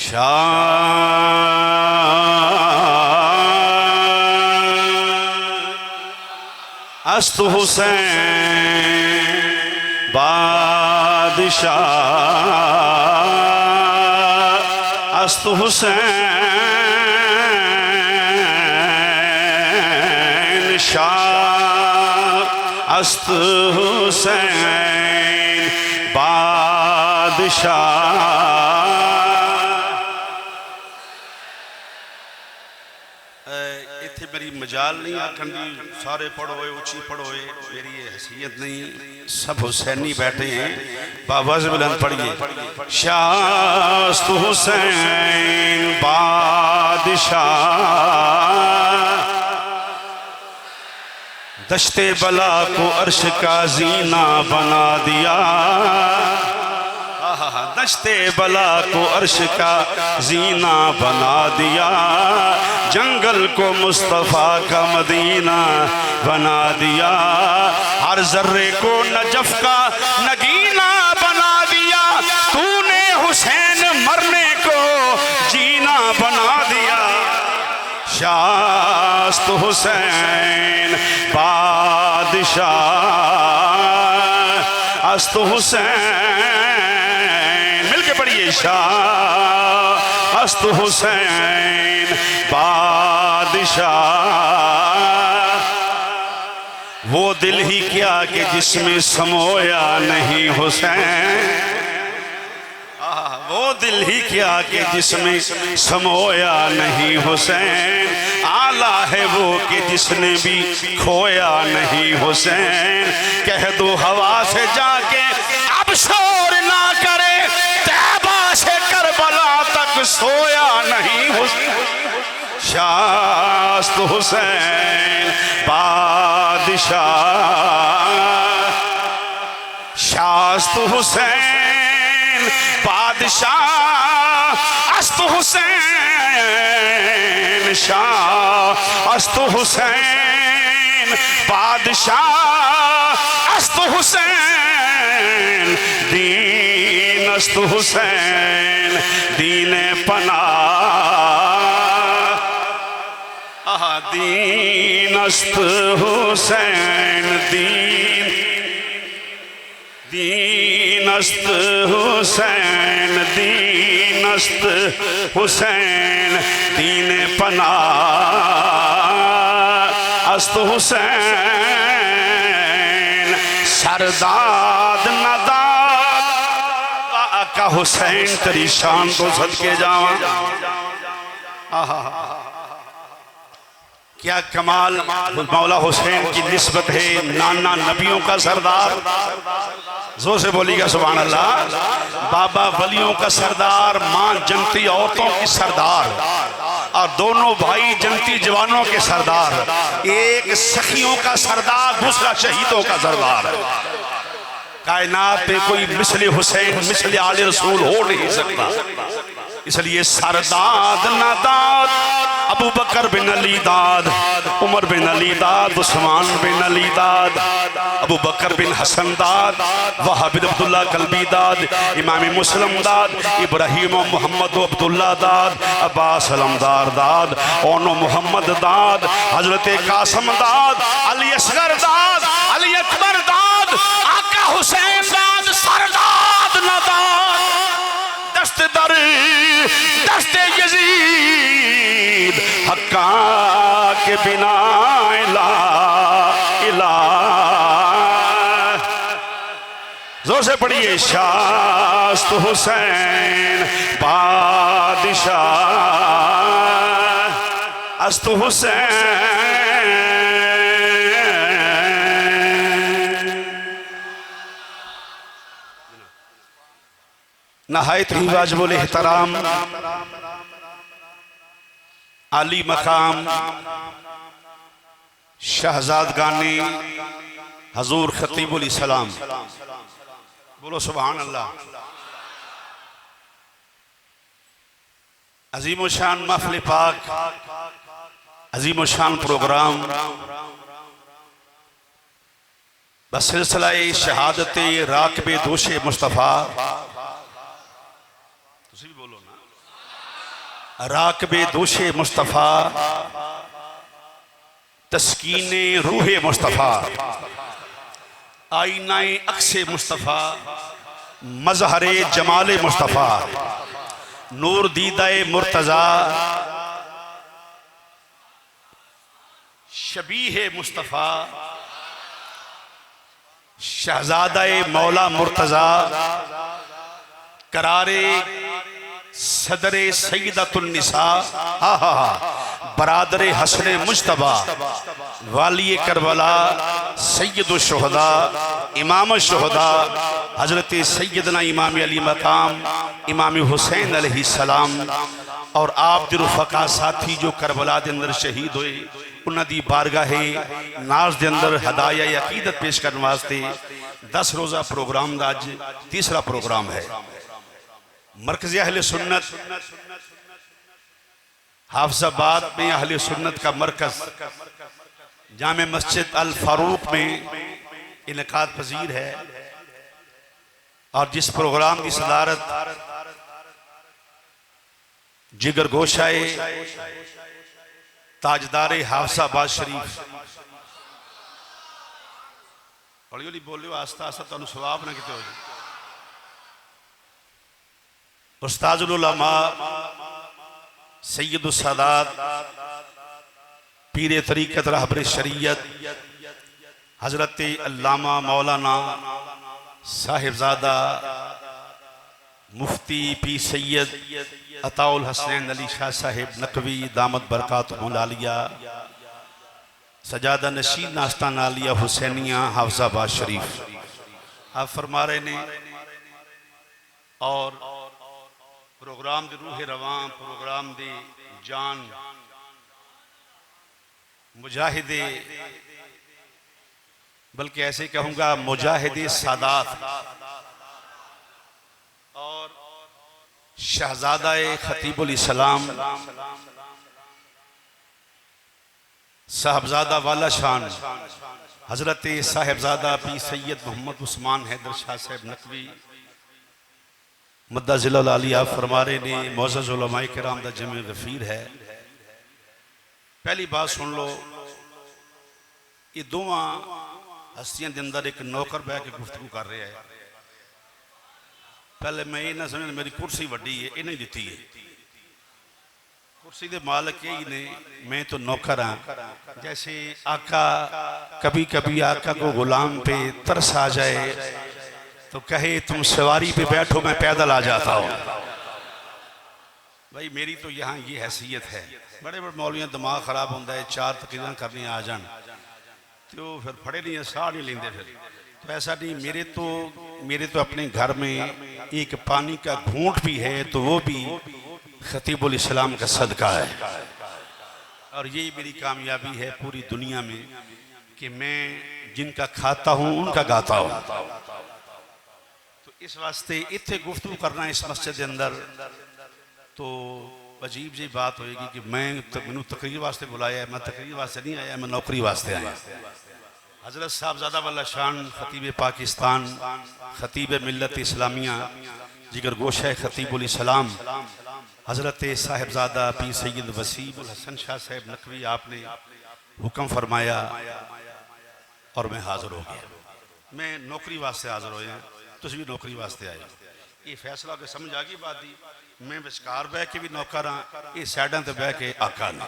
शाह अस्तु हुसैन बादशाह अस्तु हुसैन शाह अस्तु हुसैन बादशाह। इत्थे मेरी मजाल नहीं आखन दी सारे पढ़ो उची पढ़ो मेरी ये हैसियत नहीं, सब हुसैनी बैठे हैं। बाबा से बुलंद पढ़िए शाह अस्तु हुसैन बादशाह दश्ते बला को अर्श का जीना बना दिया। दश्ते बला को अर्श का जीना बना दिया। जंगल को मुस्तफ़ा का मदीना बना दिया। हर जर्रे को नजफ का नगीना बना दिया। तूने हुसैन मरने को जीना बना दिया। शाह अस्तु हुसैन बादशाह अस्तु हुसैन मिलके पढ़िए शाह अस्तु हुसैन बादशाह। वो दिल ही क्या कि जिसमें समोया नहीं हुसैन। वो दिल ही क्या कि जिसमें समोया नहीं हुसैन। आला है वो कि जिसने भी खोया नहीं हुसैन। कह दो हवा से जाके अब शोर ना करे, तैबा से करबला तक सोया नहीं हुसैन। शाह अस्तु हुसैन बादशाह शाह अस्तु हुसैन बादशाह अस्तु हुसैन शाह अस्तु हुसैन बादशाह अस्तु हुसैन दीन अस्तु हुसैन दीन पनाह दीन अस्तु हुसैन दीन अस्त हुसैन दीन अस्त हुसैन दीन पनाह अस्त हुसैन सरदाद नदाद आका हुसैन तेरी शान तो सदके जावा। क्या कमाल मौला हुसैन की निस्बत है। नाना नबियों का सरदार, जोर से बोलिएगा सुभान अल्लाह। बाबा वलियों का सरदार, माँ जनती औरतों की सरदार और दोनों भाई जनती जवानों के सरदार। एक सखियों का सरदार, दूसरा शहीदों का सरदार। कायनात पे कोई मिसले हुसैन मिसले आले रसूल हो नहीं सकता। इसलिए सरदाद नादाद अबू बकर बिन अली दाद, उमर बिन अली दाद, उस्मान बिन अली दाद, अबू बकर बिन हसन दाद, वहाब बिन अब्दुल्ला कल्बी दाद, इमाम मुस्लिम दाद, इब्राहिम मोहम्मद अब्दुल्ला दाद, अब्बास अलमदार दाद, ओनो मोहम्मद दाद, हजरत कासम दाद, अली असगर दाद, अली अकबर दाद, आका हुसैन दाद, सरदाद नादाद, दस्ते दर दस्ते यजीद हक्का के बिना इला इला। जोर से पढ़िए शाह अस्तु हुसैन बादशाह अस्तु हुसैन। नहायत ही वाजिबुल एहतराम आली मकाम शहजादगानी हजूर खतीबुल इस्लाम, बोलो सुभान अल्लाह। अजीम शान महफिल पाक, अजीम शान प्रोग्राम बसिलसिला शहादत राकबे दोशे मुस्तफ़ा। तुसी भी बोलो ना राकबे दोशे मुस्तफ़ा, तस्कीने रूहे मुस्तफ़ा, आईनाए अक्से मुस्तफ़ा, मजहरे जमाले मुस्तफ़ा, नूर दीदाए मुर्तज़ा, शबीहे मुस्तफ़ा, शहजादाए मौला मुर्तज़ा, करारे सदरे सैयदतुन्निसा, हा हा हा, बरादरे हसने मुज्तबा, वाली करबला, सैयदुश शुहदा, इमाम शुहदा, हजरत सैयदना इमाम अली मकाम इमाम हुसैन अलैहिस्सलाम और आप दे रुफका साथी जो करबला दे अंदर शहीद हुए, उन्हां दी बारगाहे नाज दे अंदर हदाया अकीदत पेश करने वास्ते 10 रोज़ा प्रोग्राम का अज तीसरा प्रोग्राम है। मरकज़ अहले सुन्नत हाफिजाबाद में अहले सुन्नत का मरकज जामे मस्जिद अल फारूक में इनकाद पजीर है और जिस प्रोग्राम की सदारत जिगर गोशाए ताजदारे हाफिजाबाद शरीफ, हौली हौली बोलियो आस्ता आस्ता तुहानू सवाब ना किते हो जाए, उस्ताजुल उलमा सैयदुस सादात पीरे तरीक़त रहबर शरीयत हजरत अल्लामा मौलाना साहिबजादा मुफ्ती पी सैयद अताउल हसनैन अली शाह साहिब नकवी दामद बरकातुहुल आलिया सजादा नशीन नास्तान आलिया हुसैनिया हाफिजाबाद शरीफ आप फरमा रहे ने। और प्रोग्राम दे रूह रवां, प्रोग्राम दे जान मुजाहिदे, बल्कि ऐसे कहूँगा मुजाहिदे सादात और शहजादाए खतीबुल इस्लाम साहबजादा वाला शान हजरत साहिबजादा पी सैयद मोहम्मद उस्मान हैदर शाह साहब नकवी मद्दाजिल आलिया फरमारे ने मोअज़्ज़ज़ उलमाए किराम दा जमे गफीर है। पहली बात सुन लो, ये दोवां हस्तियां दे अंदर एक नौकर बह के गुफ्तगू कर रहा है। पहले मैं ये ना समझ मेरी कुर्सी वड्डी है, इन्हें दी है, कुर्सी के मालिक यही ने, मैं तो नौकर हाँ। जैसे आका कभी कभी आका को गुलाम पे तरस आ जाए तो कहे तुम सवारी पे बैठो मैं पैदल आ जाता हूँ। भाई मेरी तो यहाँ ये हैसियत है। बड़े बड़े मौलवियां दिमाग खराब होता है, 4 तकरीरें करनी आ जान तो फिर फड़े नहीं, साह नहीं लेंदे फिर। तो ऐसा नहीं, मेरे तो अपने घर में एक पानी का घूंट भी है तो वो भी खतीबुल इस्लाम का सदका है। और यही मेरी कामयाबी है पूरी दुनिया में कि मैं जिनका खाता हूँ उनका गाता हूँ। तो इस वास्ते इत्थे गुफ्तगू करना इस मस्जिद के अंदर तो अजीब जी बात होएगी कि मैनू तकरीर वास्ते बुलाया है। मैं तकरीर वास्ते नहीं आया, मैं नौकरी वास्ते आया। हजरत साहबजादा वाला शान खतीब पाकिस्तान, खतीब मिल्लत इस्लामिया, जिगर गोशा खतीबुल इस्लाम हजरत साहिबजादा पी सैयद वसीमुल हसन शाह साहब नकवी, आपने हुक्म फरमाया और मैं हाजिर हो गया। मैं नौकरी वास्ते हाजिर होया, तुम भी नौकरी वास्ते आए। ये फैसला के समझ आ गई बात दी। मैं विचकार बह के भी नौकर हाँ, ये साइडा ते बह के आका ने।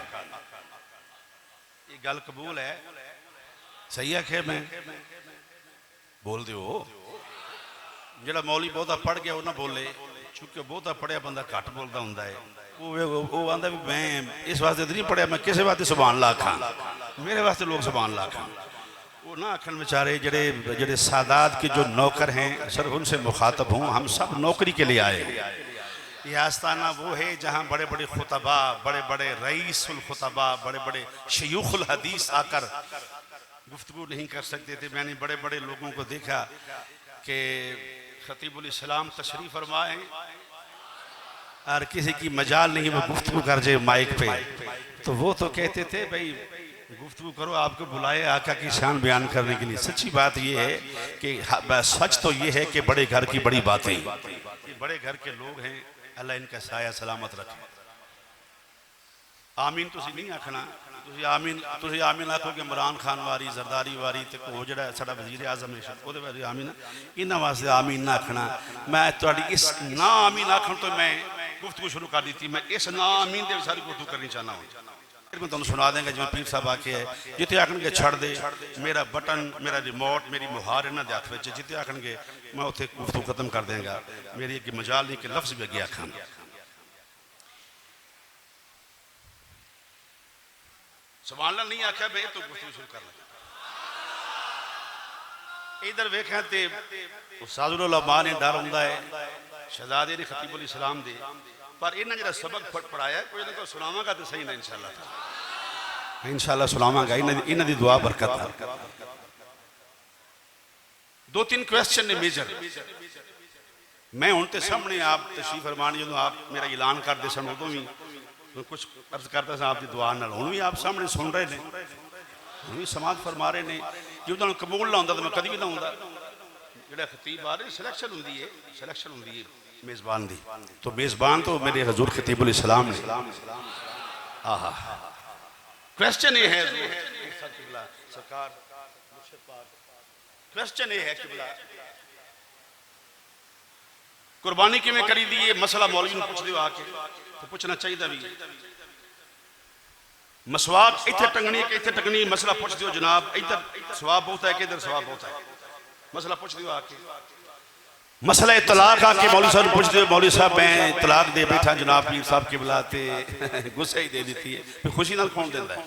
ये गल कबूल है? सही आखे मैं बोल दो। जो मौली बहुता पढ़ गया वो ना बोले, चूंकि बहुता पढ़िया बंदा घट बोलता होंगे है। वो आंदा भी मैं इस वास्ते नहीं पढ़िया, मैं किसी वास्ते सुभान अल्लाह आखा, मेरे वास्ते लोग सुभान अल्लाह आखा। वो ना आखन बेचारे जड़े सादात के जो नौकर हैं, सर उनसे मुखातब हूँ। हम सब नौकरी के लिए आए। ये आस्ताना वो है जहाँ बड़े बड़े खुतबा, बड़े बड़े रईसुल खुतबा, बड़े बड़े शयूखुल हदीस आकर गुफ्तगू नहीं कर सकते थे। मैंने बड़े बड़े लोगों को देखा कि खतीबुल इस्लाम तशरीफ फरमाए और किसी की मजाल नहीं वो गुफ्तगू कर जाए माइक पे, तो वो तो कहते थे भाई गुफ्तगू करो, आपको बुलाए आका की शान बयान करने के लिए। सच्ची बात ये है कि सच तो ये है कि बड़े घर की बड़ी बातें, बड़े घर के लोग हैं, अल्लाह इनका साया सलामत रखे। आमीन तुसी नहीं आखना, तुसी आमीन आखोगे इमरान खान वारी जरदारी वारी ते वो जिहड़ा साडा वजीर आजम है ਉਹਦੇ बारे आमीन, इन्हां वास्ते आमीन ना आखना। मैं तुहाडी इस ना आमीन आखण तो मैं गुफ्तगू शुरू कर दी थी। मैं इस ना आमीन दे सारी गुफ्तगू करनी चाहना हूँ। फिर मैं तुहानूं सुना देंगा जिवें पीर साहब आके है जिथे आखणगे छड़ दे मेरा बटन मेरा रिमोट मेरी मुहार इन्हां दे हत्थ विच, जिथे आखणगे मैं उत्थे गुफ्तगू खत्म कर देंगा। मेरी अगे मजाल नहीं कि लफ्ज़ भी अगे आखां। सुभान अल्लाह नहीं आख्या मैं तो गुफ्तगू शुरू कर लगा। इधर वेखें ते उस्तादुल उलमा ने डर हुंदा है शहजादे ने खतीबुल इस्लाम दे, पर इन्हां जिहड़ा सबक पढ़ाया कोई ना कोई सुनावांगा तो सही ना इंशाअल्लाह इंशाअल्लाह सुनावांगा। इन्हां दी दुआ बरकत है। दो तीन क्वेश्चन ने मेजर मैं हुण ते सामने आप तशरीफ फरमान जो आप मेरा ऐलान करते सन उदों भी कुछ अर्ज करता था आपकी दुआ नाल, हुण भी आप सामने सुन रहे ने, हुण भी समाज फरमा रहे ने। जो तुहानूं कबूल ना हुंदा तो मैं कदी भी ना हुंदा। जिहड़ा खतीब आ रहे सिलेक्शन हुंदी है मेज़बान दी, तो मेज़बान तो मेरे हजूर खतीबुल इस्लाम ने। आहा क्वेश्चन ये है सरकार, क्वेश्चन ये है किबला कुर्बानी किवें करी दी है। मसला मौलवी नूं पुछ दिओ आके, तो पुछना चाहिए भी। मसवाक इत्थे टंगनी कि इत्थे टंगनी, मसला पुछ दिओ जनाब। इधर सवाब बहुत है कि इधर सवाब बहुत है, मसला पुछ दिओ आके। मसला तलाक आके मौलवी साहब पुछ दिओ, मौलवी साहब मैं तलाक दे बैठा जनाब पीर साहब की बुलाते गुस्से ही दे दी है, फिर खुशी नाल कौन देंदा है?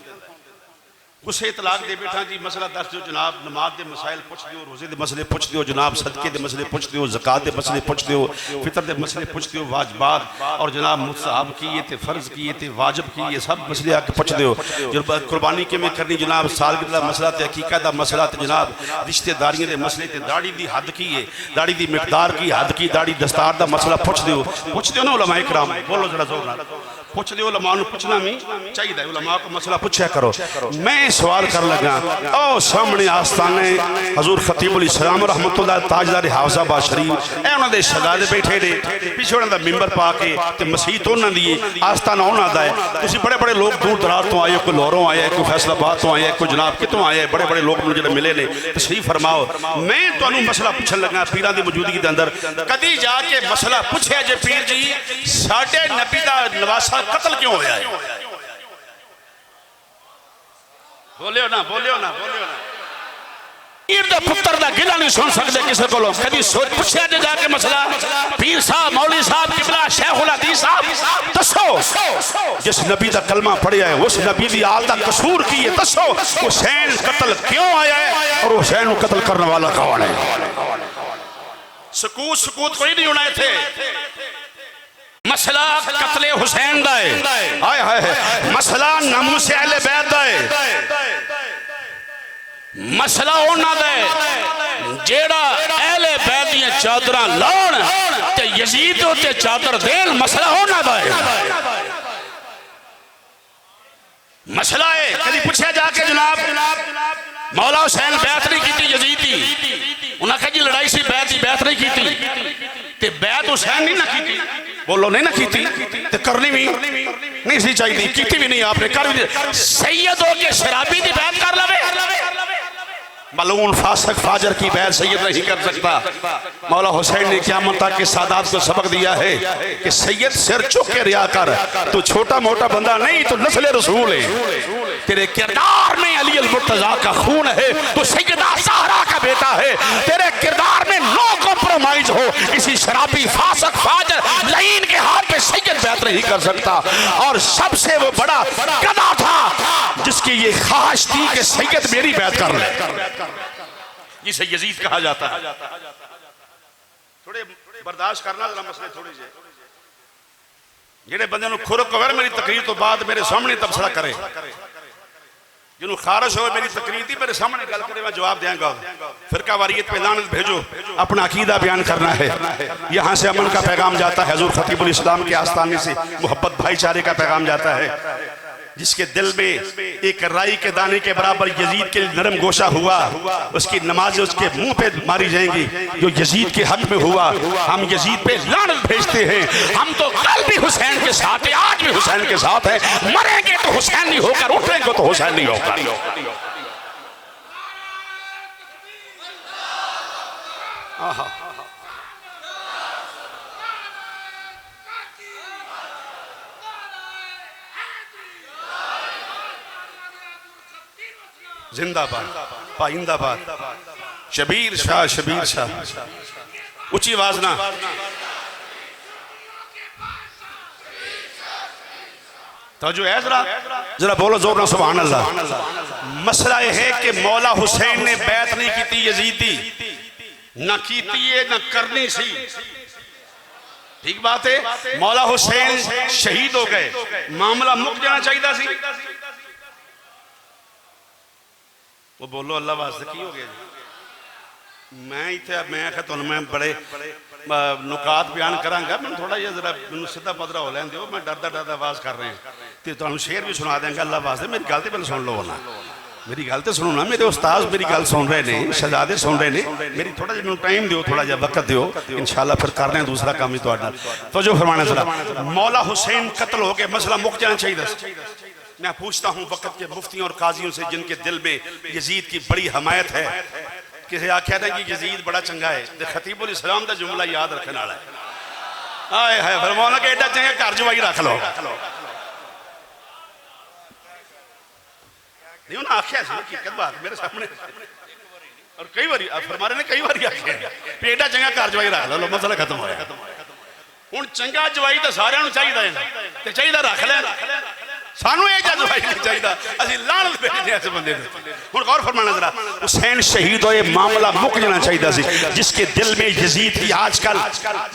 गुस्से तलाक दे बैठा जी, मसला दस दिओ जनाब। नमाज के मसाइल पुछ दिओ, रोजे के मसले पुछ दिओ जनाब, सदके के मसले पुछ दिओ, ज़कात के मसले पुछ दिओ, फितर के मसले पुछ दिओ, वाजबात और जनाब मुस्तहब की ये थे, फ़र्ज की ये थे, वाजिब की ये सब मसले आके पुछ दिओ। कुर्बानी किवें करनी जनाब, सालगिरह दा मसला ते हकीकत दा मसला ते जनाब रिश्तेदारियों के मसले ते दाढ़ी दी हद की है, दाढ़ी दी मिकदार की हद की, दाढ़ी दस्तार दा मसला पुछ दिओ ना उलमाए किराम। बोलो जरा जोर नाल पुछ दिओ। उलमा नूं पुछना भी चाहिए, उलमा को मसला पूछा करो। मैं सवाल कर लगा ओ सामने आस्थाने हजूर खतीबुल इस्लाम रहमतुल्लाह ताजदार हाफिज़ाबाद शरीफ ए उन्हां दे शहजादे बैठे ने, पिछे उन्हां दा मिंबर पा के ते मसीत उन्हां दी आस्थाना उन्हां दा है। तुसी बड़े बड़े लोग दूर दराज तो आए, कोई लाहौरों आया, कोई फैसलाबाद तो आया, कोई जनाब कितों आया, बड़े बड़े लोग जिहड़े मिले ने। तशरीफ फरमाओ। मैं तुहानूं मसला पुछन लगा पीरां दी मौजूदगी दे अंदर, कदी जाके मसला पुछया जे पीर जी साडे नबी दा नवासा कत्ल क्यों होया है? बोलियो ना, बोलियो ना, बोलियो ना। पीर दे पुत्र दा गिला नहीं सुन सकते किसी को। कभी सोच पूछया जे जाके मसला पीर साहब मौलवी साहब किबला शेखुल हदीस साहब दसो जिस नबी दा कलमा पढ़िया है उस नबी दी आल दा कसूर की है, दसो हुसैन कत्ल क्यों आया है और हुसैन को कत्ल करने वाला कौन है? सकूत सकूत कोई नहीं होना थे। मसला कत्ले हुसैन दा है, हाय हाय मसला नामूस अहले बैत दा है, मसला उन्हां दा है जेड़ा अहले बैत दी चादरां लाउण ते यजीद ते चादर देन, मसला उन्हां दा है। मसला है कभी पूछया जाके जनाब मौला हुसैन बैत नहीं की यजीद दी, उन्हें कहा जी लड़ाई सी बैत दी, बैत नहीं की ते बैत हुसैन नहीं ना की। बोलो नहीं ना की ते करनी भी नहीं सी चाहिए, की भी नहीं आपने कर भी। सैयद हो के शराबी की बैत कर लवे, मलून फासिक फाजर की बैत सैयद नहीं कर सकता। मौला हुसैन ने क़यामत तक के सादात को सबक दिया है कि सैयद सिर चुक के रिया कर, तू छोटा मोटा बंदा नहीं, तो नस्ल रसूल है। तेरे किरदार में अली अल मुर्तजा का खून है, तो सैयदा ज़हरा का बेटा है। तेरे किरदार में नो कॉम्प्रोमाइज हो, किसी शराबी फासिक फाजर लईन के हाथ पे सैयद बैत नहीं कर सकता। और सबसे वो बड़ा गधा था जिसकी ये ख्वाहिश थी कि सैयद मेरी बैत कर ले, जिसे यजीद कहा जाता है। थोड़े बर्दाश्त करना जरा मसले थोड़े जे जेड़े बंदे नूं खुरक होवे मेरी तकरीर तो बाद मेरे सामने तबसरा करे, जिन्हों खारिश हो मेरी तकरीर थी मेरे सामने गल करे, मैं जवाब देंगा। फिरका वारियत पे लानत भेजो, अपना अकीदा बयान करना है। यहाँ से अमन का पैगाम जाता है, हजूर खतीबुल इस्लाम के आस्थाने से मोहब्बत भाईचारे का पैगाम जाता है। जिसके दिल में एक राई के दाने के बराबर यजीद के नरम गोशा हुआ, उसकी नमाज उसके मुंह पे मारी जाएंगी जो यजीद के हक में हुआ। हम यजीद पे लानत भेजते हैं। हम तो कल भी हुसैन के साथ है, आज भी हुसैन के साथ है। मरेंगे तो हुसैन नहीं होकर, उठेंगे तो हुसैन नहीं होकर। जिंदाबाद, पाइंदाबाद, शबीर शाह, शबीर शाह। ऊंची आवाज ना। तो जो है जरा बोलो जोर ना सुभान अल्लाह। मसला यह है कि मौला हुसैन ने बैत नहीं की थी यजीदी, ना की थी ना करनी सी। ठीक बात है। मौला हुसैन शहीद हो गए, मामला मुक जाना चाहिए सी। वो बोलो अल्लाह वास्ते की हो गया जी। मैं इतने मैं बड़े नुकात बयान करांगा, मैं थोड़ा जिहा जरा मैं सीधा पदरा हो लैन दो। मैं डरदा डरदा आवाज़ कर रहे हैं तो तुहानू शेर भी सुना देंगे अल्लाह वास्ते। मेरी गल तो पहले सुन लो ना, मेरी गल तो सुनो ना। मेरे उस्ताद मेरी गल सुन रहे हैं, शहजादे सुन रहे हैं। मेरी थोड़ा जिहा टाइम दियो, थोड़ा जिहा वक्त दियो, इंशाअल्लाह फिर कर रहे हैं दूसरा काम ही तुहाडा। तो जो फरमाना जरा, मौला हुसैन कत्ल हो गए, मसला मुक जाना चाहिए। मैं पूछता हूँ वक़्त के मुफ्तियों और काजियों से जिनके दिल में यजीद की बड़ी हमायत है, किसी आख्या था कि यजीद बड़ा चंगा है, तो खतीबुल इस्लाम का जुमला याद रखने वाला है। आए हाय फरमाना कि एडा चंगा घर जवाई रख लो। नहीं उन्हें आख्या हकीकत बात मेरे सामने, और कई बार फरमाने ने कई बार आख्या एडा चंगा घर जवाई रख लो, मसला खत्म होया। हुण चंगा जवाई तो सारिआं चाहिए, चाहिए रख लें। सानू ये जवाई नहीं चाहिए, असं लानत भेजने इस बंदे को। हुण गौर फरमाना जरा, हुसैन शहीद होए, मामला मुक जाना चाहिए सी। जिसके दिल में यजीद की आजकल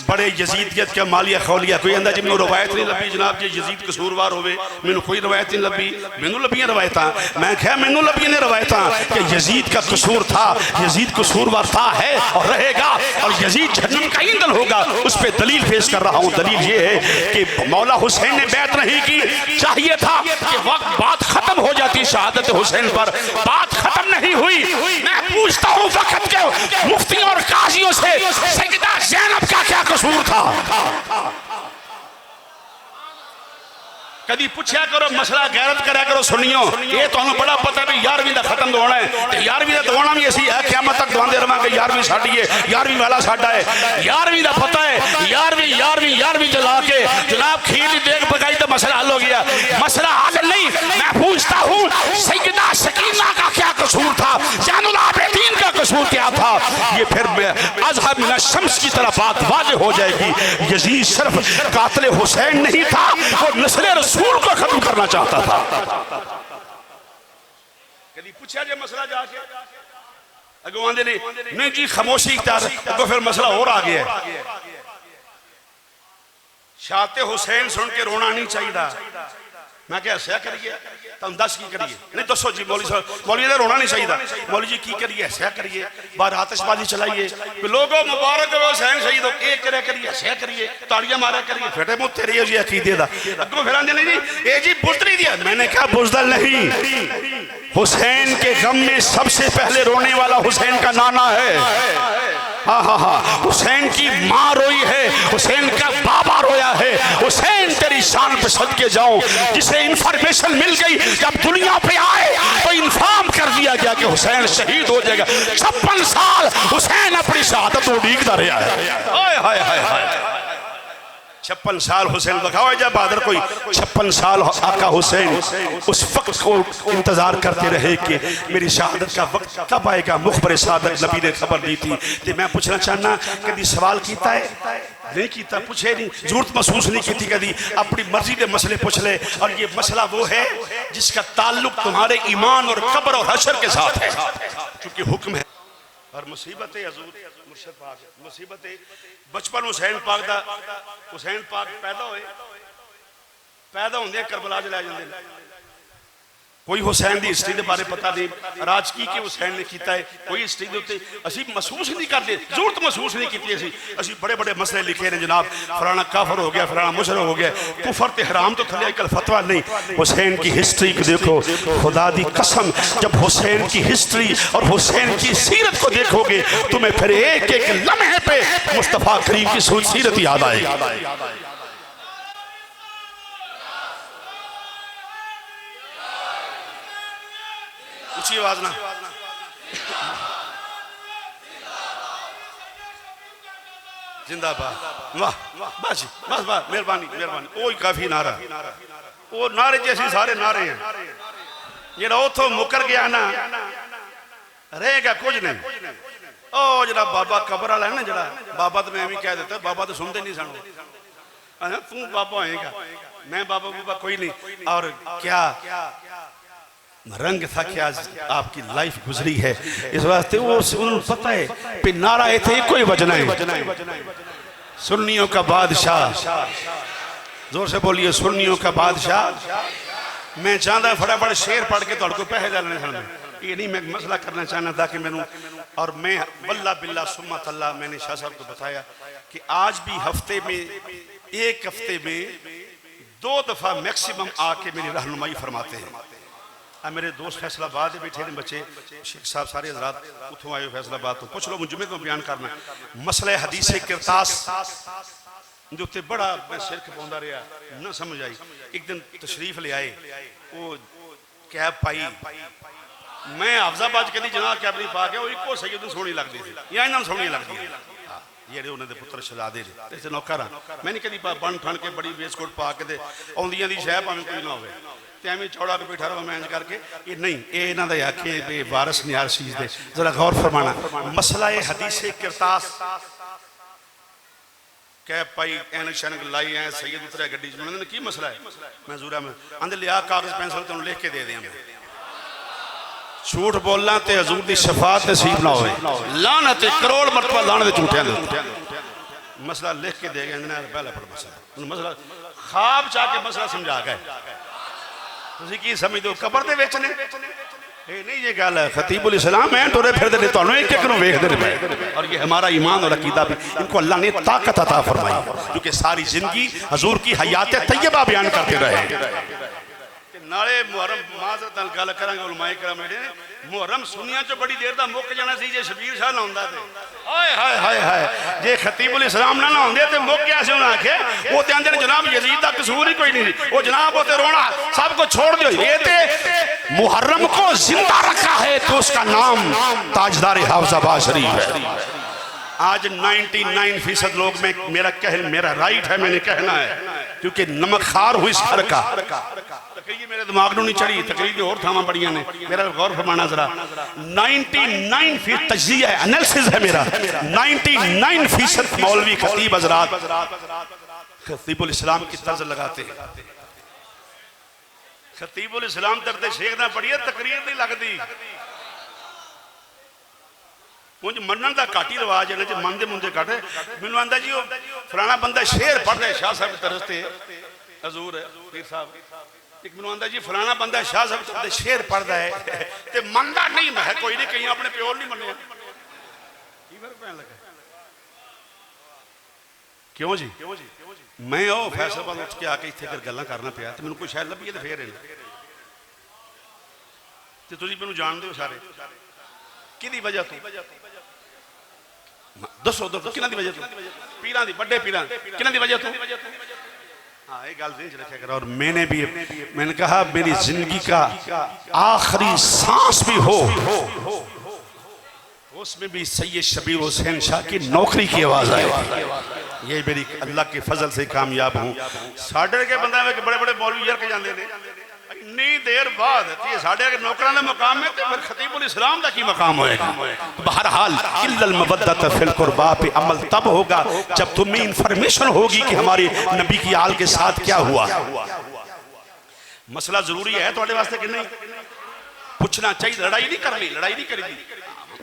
बड़े यजीदियत का मालिया खौलिया कोई अंदा जी मैं रवायत नहीं लभी जनाब जी यजीद कसूरवार होवे, मैनू कोई रवायत नहीं लभी। मैनू लभियां रवायत, मैं क्या मैनू लभियां ने रवायत कि यजीद का कसूर था, यजीद कसूरवार था, है और रहेगा, और यजीद जहन्नम का ईंधन होगा। उस पर दलील पेश कर रहा हूँ। दलील ये है कि मौला हुसैन ने बैत नहीं की, चाहिए था कि वक्त बात खत्म हो जाती शहादत हुसैन पर, बात खत्म नहीं हुई। मैं पूछता हूँ वक्त के मुफ्तियों और काजियों से, सैयदा ज़ैनब का क्या कसूर था? कभी पूछा करो, मसला गैरत करा करो। सुनियो, ये तो बड़ा पता भी 11वीं का खत्म दौना है, 11वीं का दौना भी असी है क़यामत तक दवाते रहांगे। 11वीं साडी है, 11वीं वाला साडा है। 11वीं का पता है, 11वीं जला के जनाब खीर की देग पकाई तो मसला हल हो गया। मसला हल नहीं। मैं पूछता हूँ सैयदा सकीना का क्या कसूर था? ज़ैनुल आबिदीन का कसूर क्या था? ये फिर अज़हर मिन शम्स की तरह बात वाज़ेह हो जाएगी। यजीद सिर्फ कातिल हुसैन नहीं था, वो नस्ल रसूल को खत्म करना चाहता था। कभी पूछा जे मसला जाके अगो आंदे नहीं जी खामोशी इख्तियार, अगो फिर मसला और आ गया। शाते हुसैन सुन के रोना नहीं चाहिए। मैं क्या हस्या करिए, तुम दस की करिए? नहीं दसो जी मौलवी साहब, मौलवी ने रोना नहीं चाहिए। मौलवी जी की करिए? हस्या करिए, बाहर आतिशबाजी चलाइए, लोगों मुबारक हो हुसैन शहीद हो, एक करे करिए, हस्या करिए, ताड़ियां मारा करिए, फेटे मुंह तेरे हो जी अकीदे दा। अगों फिर आंदे नहीं जी ए जी बुज़दिल दिया। मैंने कहा बुज़दिल नहीं, हुसैन के गम में सबसे पहले रोने वाला हुसैन का नाना है। हाँ हाँ हाँ, हुसैन की माँ रोई है, हुसैन का बाबा रोया है। हुसैन तेरी शान पे सदके जाऊं, जिसे इंफॉर्मेशन मिल गई जब दुनिया पे आए तो इन्फॉर्म कर दिया गया कि हुसैन शहीद हो जाएगा। 56 साल हुसैन अपनी शहादत उड़ीकता रहा है। हाय हाय हाय हाय, 56 साल हुसैन दिखाओ जब बहादुर कोई 56 साल आका हुसैन उस वक्त को इंतजार करते रहे कि मेरी शहादत का वक्त कब आएगा। मुखबर सादक नबी ने खबर दी थी। तो मैं पूछना चाहना कभी सवाल किया है? नहीं किया, पूछे नहीं, जरूरत महसूस नहीं की थी कभी। अपनी मर्जी के मसले पूछ ले। और ये मसला वो है जिसका ताल्लुक तुम्हारे ईमान और कब्र और हशर के साथ है, क्योंकि हुक्म है। और मुसीबत हजूर मुर्शद पाक, मुसीबत बचपन हुसैन पाक दा, हुसैन पाक पैदा होए, पैदा होंदे करबला च लै जांदे कोई हुसैन की हिस्ट्री के बारे पता नहीं, राज की हुसैन ने किया है, कोई हिस्ट्री के उत्ते असी महसूस नहीं करते, जरूरत महसूस नहीं की। असी बड़े बड़े मसले लिखे ने जनाब, फलाना काफर हो गया, फलाना मुशरक हो गया, कुफर ते हराम तो थले अजकल फतवा नहीं। हुसैन की हिस्ट्री को देखो, खुदा दी कसम, जब हुसैन की हिस्ट्री और हुसैन की सीरत को देखोगे तुम्हें फिर एक एक लम्हे पे मुस्तफ़ा करीम की सीरत याद आएगी। ऊंची आवाज ना, जिंदाबाद, वाह बस बस बस, मेहरबानी मेहरबानी, वो ही काफी नारा, वो नारे जैसे सारे नारे हैं। जेड़ा उथों मुकर गया ना रहेगा कुछ नहीं। ओ जरा बाबा कबर वाला है ना, जरा बाबा तो मैं भी कह देता, बाबा तो सुनते नहीं सुनते, तू बाबा होएगा, मैं बाबा बाबा कोई नहीं। और क्या रंग था कि आज आपकी लाइफ गुजरी है, इस वास्ते वो उन्हें पता है कि नारा इतने कोई बजना है, सुन्नियों का बादशाह, जोर से बोलिए सुन्नियों का बादशाह। मैं चाहता फटाफट शेर पढ़ के तुहाडे को पैसे लेने सन, ये नहीं मैं मसला करना चाहना था कि मैनू, और मैं वल्ला बिल्ला सुम्मा तल्ला मैंने शाह साहब को बताया कि आज भी हफ्ते में, एक हफ्ते में 2 दफा मैक्सिमम आके मेरी रहनुमाई फरमाते हैं। मेरे दोस्त फैसलाबाद बैठे ने बच्चे, शेख साहब सारे हजरात उतों आए फैसलाबाद तो, पुछ लो मुझे जुमे तो बयान करना मसला हदीस किरतास जो उत्ते बड़ा मैं सिर खपाउंदा रहा, ना समझ आई। एक दिन तशरीफ ले आए, वो कैब पाई, मैं हाफजाबाद कदी जनाब कैब नहीं पा गया, वो इको सही उदों सोहनी लगती थी या इन्होंने सोहनी लगती है, जेडे उन्होंने पुत्र शहजादे ने नौकर हाँ, मैं नहीं कभी बन ठन के बड़ी वेस्टकोट पा के आउंदियां दी शह भावें कोई ना हो एवं चौड़ा के बैठा रहा मैं इंज करके, ये नहीं, ये इन्हों का आखे वारस नहीं हर चीज़ दे, जरा गौर फरमाना। मसला है हदीस किरतास, कैब पाई एनक शैनक लाई है, सैयद उतरिया गड्डी च, उन्होंने की मसला है, मैं जूरा में आंदे लिया कागज पेंसिल तेन लिख के दे दिया, मैं झूठ बोलना तो हजूर की शफात नसीब ना हो, लानत करोड़ मरतबा लाने झूठिया मसला लिख के दे गया। पहला पर मसला मसला खाब चाह के मसला समझा गए, तुसी की समझदे हो कबर दे विच ने, ये नहीं ये गल है। खतीबुल इस्लाम मैं तुरे फिरदे ने, तुहानू एक एक नूं वेखदे ने, और ये हमारा ईमान और अकीदा भी, इनको अल्लाह ने ताकत अता फरमाई, क्योंकि सारी जिंदगी हजूर की हयात तैयबा बयान करते रहे। नाले मुहर्रम माजरत नाल गल करांगे, उलमाए कराम ने मुहर्रम सुनिया चो बड़ी देर दा मुक जाना सी जे शबीर शाह नाउंदा ते, हाय हाय हाय हाय, जे खतीबुल इस्लाम ना नाउंदे ते मुक गया सी। उन्हें आखे वो ते आंदे जनाब यजीद दा कसूर ही कोई नहीं, वो जनाब वो ते रोना सब को छोड़ दियो, ये ते मुहर्रम को जिंदा रखा है तो उसका नाम ताजदार हाफजाबाद शरीफ है। आज 99% लोग में मेरा राइट है, मैंने कहना है, क्योंकि नमक खार हुई सर का तकरीर मेरे दिमाग में नहीं चढ़ी, तकरीर और थावा बड़िया ने, मेरा गौर फरमाना जरा। 99% तज्जिया है, एनालिसिस है मेरा, 99% मौलवी खतीब हजरात खतीबुल इस्लाम की तर्ज लगाते हैं। खतीबुल इस्लाम दर्द शेख ना पढ़िए, तकरीर नहीं लगती, मुझे मनन का घट ही रिवाज है, मनते मुंदे घट है। मैनू आंदा जी फलाना बंदा शेर पढ़ रहा है शाह साहब तरस से, हजूर पीर साहब, एक मैनू आंदा जी फलाना बंदा शाह साहब शेर पढ़ता है तो मनता नहीं, मैं कोई नहीं, कई अपने प्योर नहीं मनिया, की फर्क पैन लगा क्यों जी? मैं वो फैसलाबाद उठ के आके इतने गल्लां करना पिया तो मैनू कोई शायद लभी तो फिर तो तुसीं मैनू जानदे हो सारे, किहदी वजह तो दसो दसो, किहनां दी वजह तो? पीरां दी, बड़े पीरां, किहनां दी वजह तो? हाँ ये गल नहीं रखा कर। और मैंने कहा मेरी जिंदगी का आखिरी सांस भी हो उसमें भी सैयद शबीर हुसैन शाह की नौकरी की आवाज आए, ये मेरी अल्लाह के फजल से कामयाब हूँ। साढ़े के बंदा बड़े बड़े मौलवी यरक जाते हैं, इन्नी देर बाद साढ़े नौकरां दा मकाम है तो फिर खतीबुल इस्लाम दा की मकाम होएगा। बहरहाल इल्लल मवद्दत फिल कुर्बा पे अमल तब होगा जब तुम्हें इंफॉर्मेशन होगी कि हमारे नबी की आल के साथ क्या हुआ। मसला जरूरी है थोड़े वास्ते कि नहीं, पूछना चाहिए, लड़ाई नहीं करनी, लड़ाई नहीं करेगी,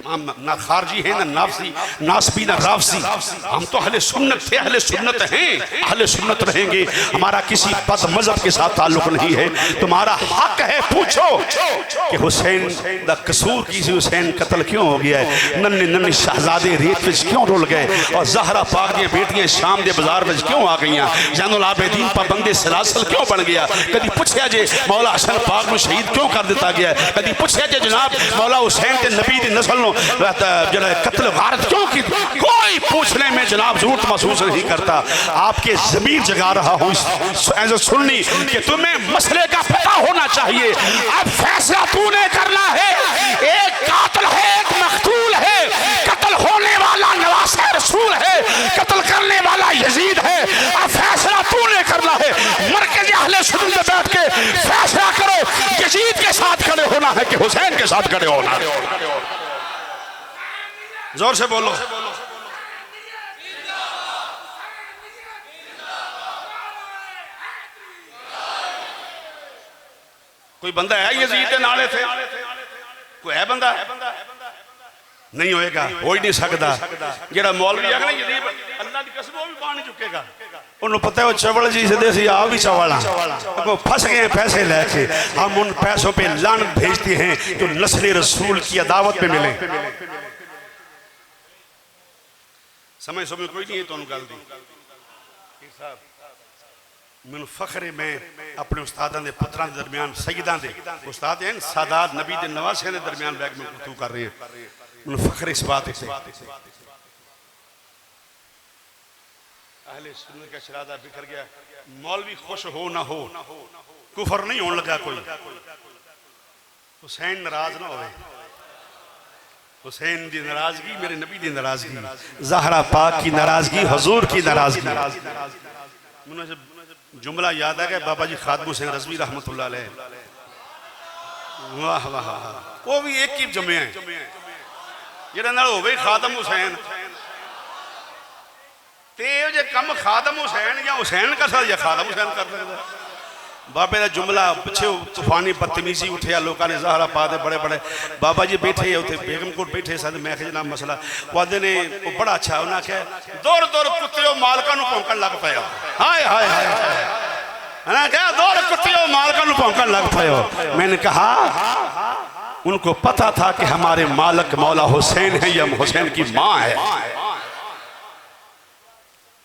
हम ना खारजी हैं ना नाफसी नासबी ना राफसी, हम तो अहले सुन्नत थे, अहले सुन्नत हैं, अहले सुन्नत रहेंगे। हमारा किसी बद मजहब के साथ ताल्लुक नहीं है। तुम्हारा हक है पूछो कि हुसैन दा कसूर की सी, हुसैन कत्ल क्यों हो गया है, नन्हे नन्हे शहजादे रेत विच क्यों रुल गए, और जहरा पाक दी बेटियां शाम दे बाजार विच क्यों आ गईयां, ज़ैनुल आबिदीन पाबंदे सलासल क्यों बन गया। कभी पूछया जे मौला हसन पाक को शहीद क्यों कर दिता गया, कभी पूछया जे जनाब मौला हुसैन के नबी की नस्ल जरा कत्ल गारत क्यों की। कोई पूछने में जनाब जरूरत महसूस नहीं करता। आपके ज़मीर जगा रहा हूँ एज सुन्नी कि तुम्हें मसले का पता होना चाहिए। अब फैसला तूने करना है, एक कातिल है एक मकतूल है, कत्ल होने वाला नवासे रसूल है, कत्ल करने वाला यजीद है। अब फैसला तूने करना है, मरकज़ अहले सुन्नत में बैठ के फैसला करो, यजीद के साथ खड़े होना है कि हुसैन के साथ खड़े होना है। जोर से बोलो। कोई बंदा है यजीद के नाले थे, कोई है बंदा? नहीं होएगा, हो ही नहीं सकता। जेड़ा मौलवी है ना यजीद, अल्लाह की कसम वो भी पा नहीं चुकेगा। उन्होंने पता है वो चवल जी सीधे सी आप भी चवल को फंस गए पैसे लेके। हम उन पैसों पे लानत भेजते हैं जो नस्ल रसूल की अदावत में मिले। समय समय कोई नहीं है तो गल दी मैं फखर है। मैं अपने उस्तादां दे पुत्रां दे दरमियान सईदां दे उस्ताद हैं सादात नबी दे नवासियां दे दरमियान बैठ में गुफ्तगू कर रहे हैं। मैं फखर इस बात से अहले सुन्नत का शरादा बिखर गया। मौलवी खुश हो ना हो, कुफर नहीं होने लगा कोई। हुसैन नाराज ना होवे, हुसैन की नाराजगी मेरे नबी की नाराजगी, ज़हरा पाक की नाराजगी, हुजूर की नाराजगी। मुझे जुमला याद है कि बाबा जी खादम हुसैन रज़वी रहमतुल्लाह अलैह, वाह वाह, वो भी एक ही जमे हैं जिहदे नाल होवे खादम हुसैन ते जे कम खादम हुसैन या हुसैन कर सकदा या खादम हुसैन कर सकदा। बाबे का जुमला पिछे तूफानी बदतमीजी उठिया, लोगों ने ज़हरा पा दे बड़े बड़े बाबा जी बैठे उत्थे बेगमकोट बैठे सन। मैं आखिया जनाब मसला वो आदे ने वो बड़ा अच्छा, उन्हें आख्या दौड़ दौड़ कुत्ते मालका भौंकन लग पे। हाय हाय हाय, उन्हें क्या दौड़ कुत्ते मालका भौंकन लग पे। मैंने कहा उनको पता था कि हमारे मालक मौला हुसैन है या हुसैन की माँ है।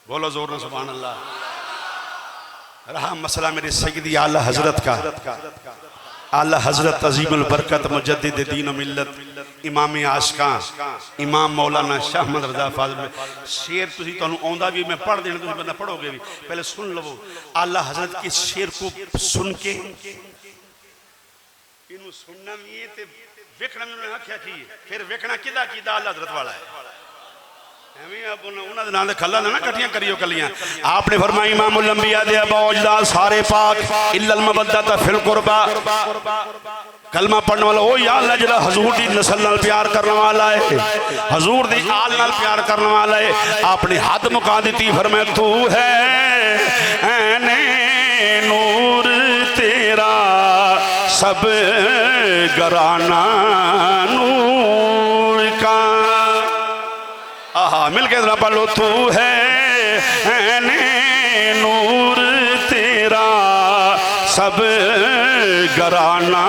बोलो जोर से सुभान अल्लाह। रहा मसला मेरे सैयदी आला हजरत का, आला हजरत अजीमुल बरकत मुजद्दिद दीन व मिल्लत इमाम आशिकां इमाम मौलाना शाह अहमद रज़ा फाज़िल। शेर तुसी तुहानू आउंदा भी, मैं पढ़ देना, तुसी बंदा पढ़ोगे भी, पहले सुन लो। आला हजरत के शेर को सुन के इनू सुनना भी है ते वेखना भी उन्होंने आख्या की, फिर वेखना किदा कीदा आला हजरत वाला है। आपने फरमाया इमामुल अंबिया दे अबौजदा सारे पाक इल्लल मवद्दत फिल कुर्बा। कलमा पढ़ने वाला ओ या अल्लाह जिहड़ा हुजूर दी नस्ल नाल प्यार करने वाला है, हुजूर दी आल नाल प्यार करने वाला है, आपने हद मुका दी। फरमाया तू है ऐने नूर तेरा सब घराना नूर का। आहा मिल के जरा पढ़ लो। तू है नूर तेरा सब घराना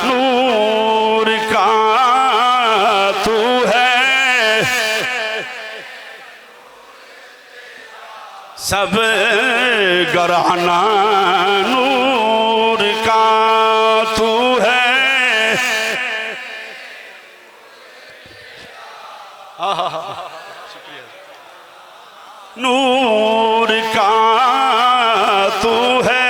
नूर का, तू है सब घराना नूर का, तू है नूर का, तू है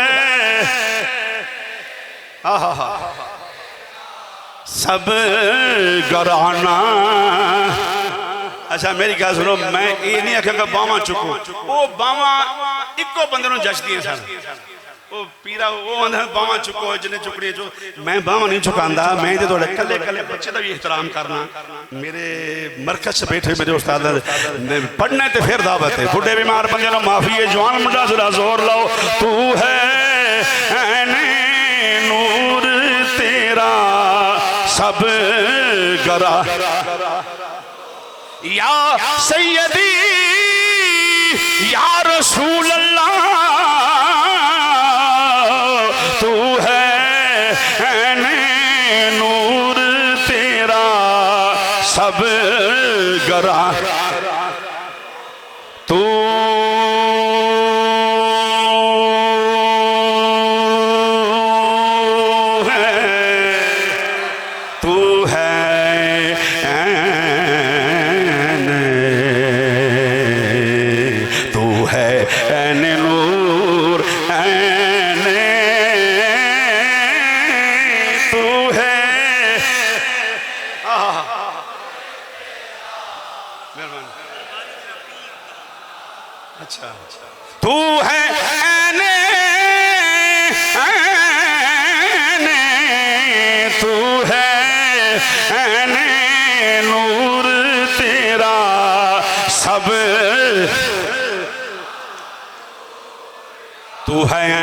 सब घराना। अच्छा मेरी गल सुनो, मैं ये नहीं आख्या बावां चुको, वो बावां इको बंदे नूं जचदियां सन। वो पीरा वो आंदा बावां चुको जिन्हें चुकनी चो, मैं बावां नहीं चुकांदा, मैं तो थोड़े कले कले बच्चे का भी एहतराम करना। मेरे मरकज से बैठे मेरे उस्ताद पढ़ना तो फिर दावत है, बुढ़े बीमार बंदे ना माफी है, जवान मुंडा जरा जोर लाओ। तू है नूर तेरा सब गरा या सैयदी या रसूल अल्लाह तू है नूर तेरा सब गरा तू तू है तू है नूर तेरा सब तू है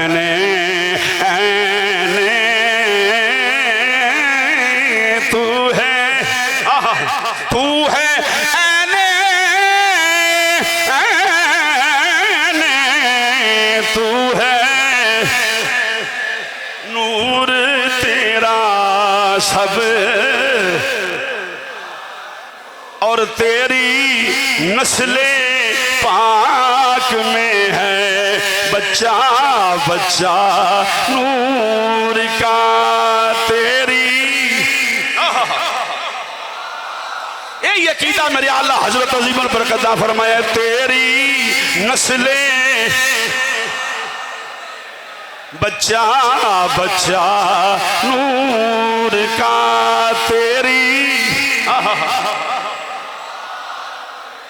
तू है तू है तू है नूर तेरा सब और तेरी नस्ले पाक में है बच्चा बच्चा नूर का तेरी ये अकीदा मेरे आला हजरत अज़ीम बरकत फरमाया तेरी नस्ले बच्चा बच्चा नूर का तेरी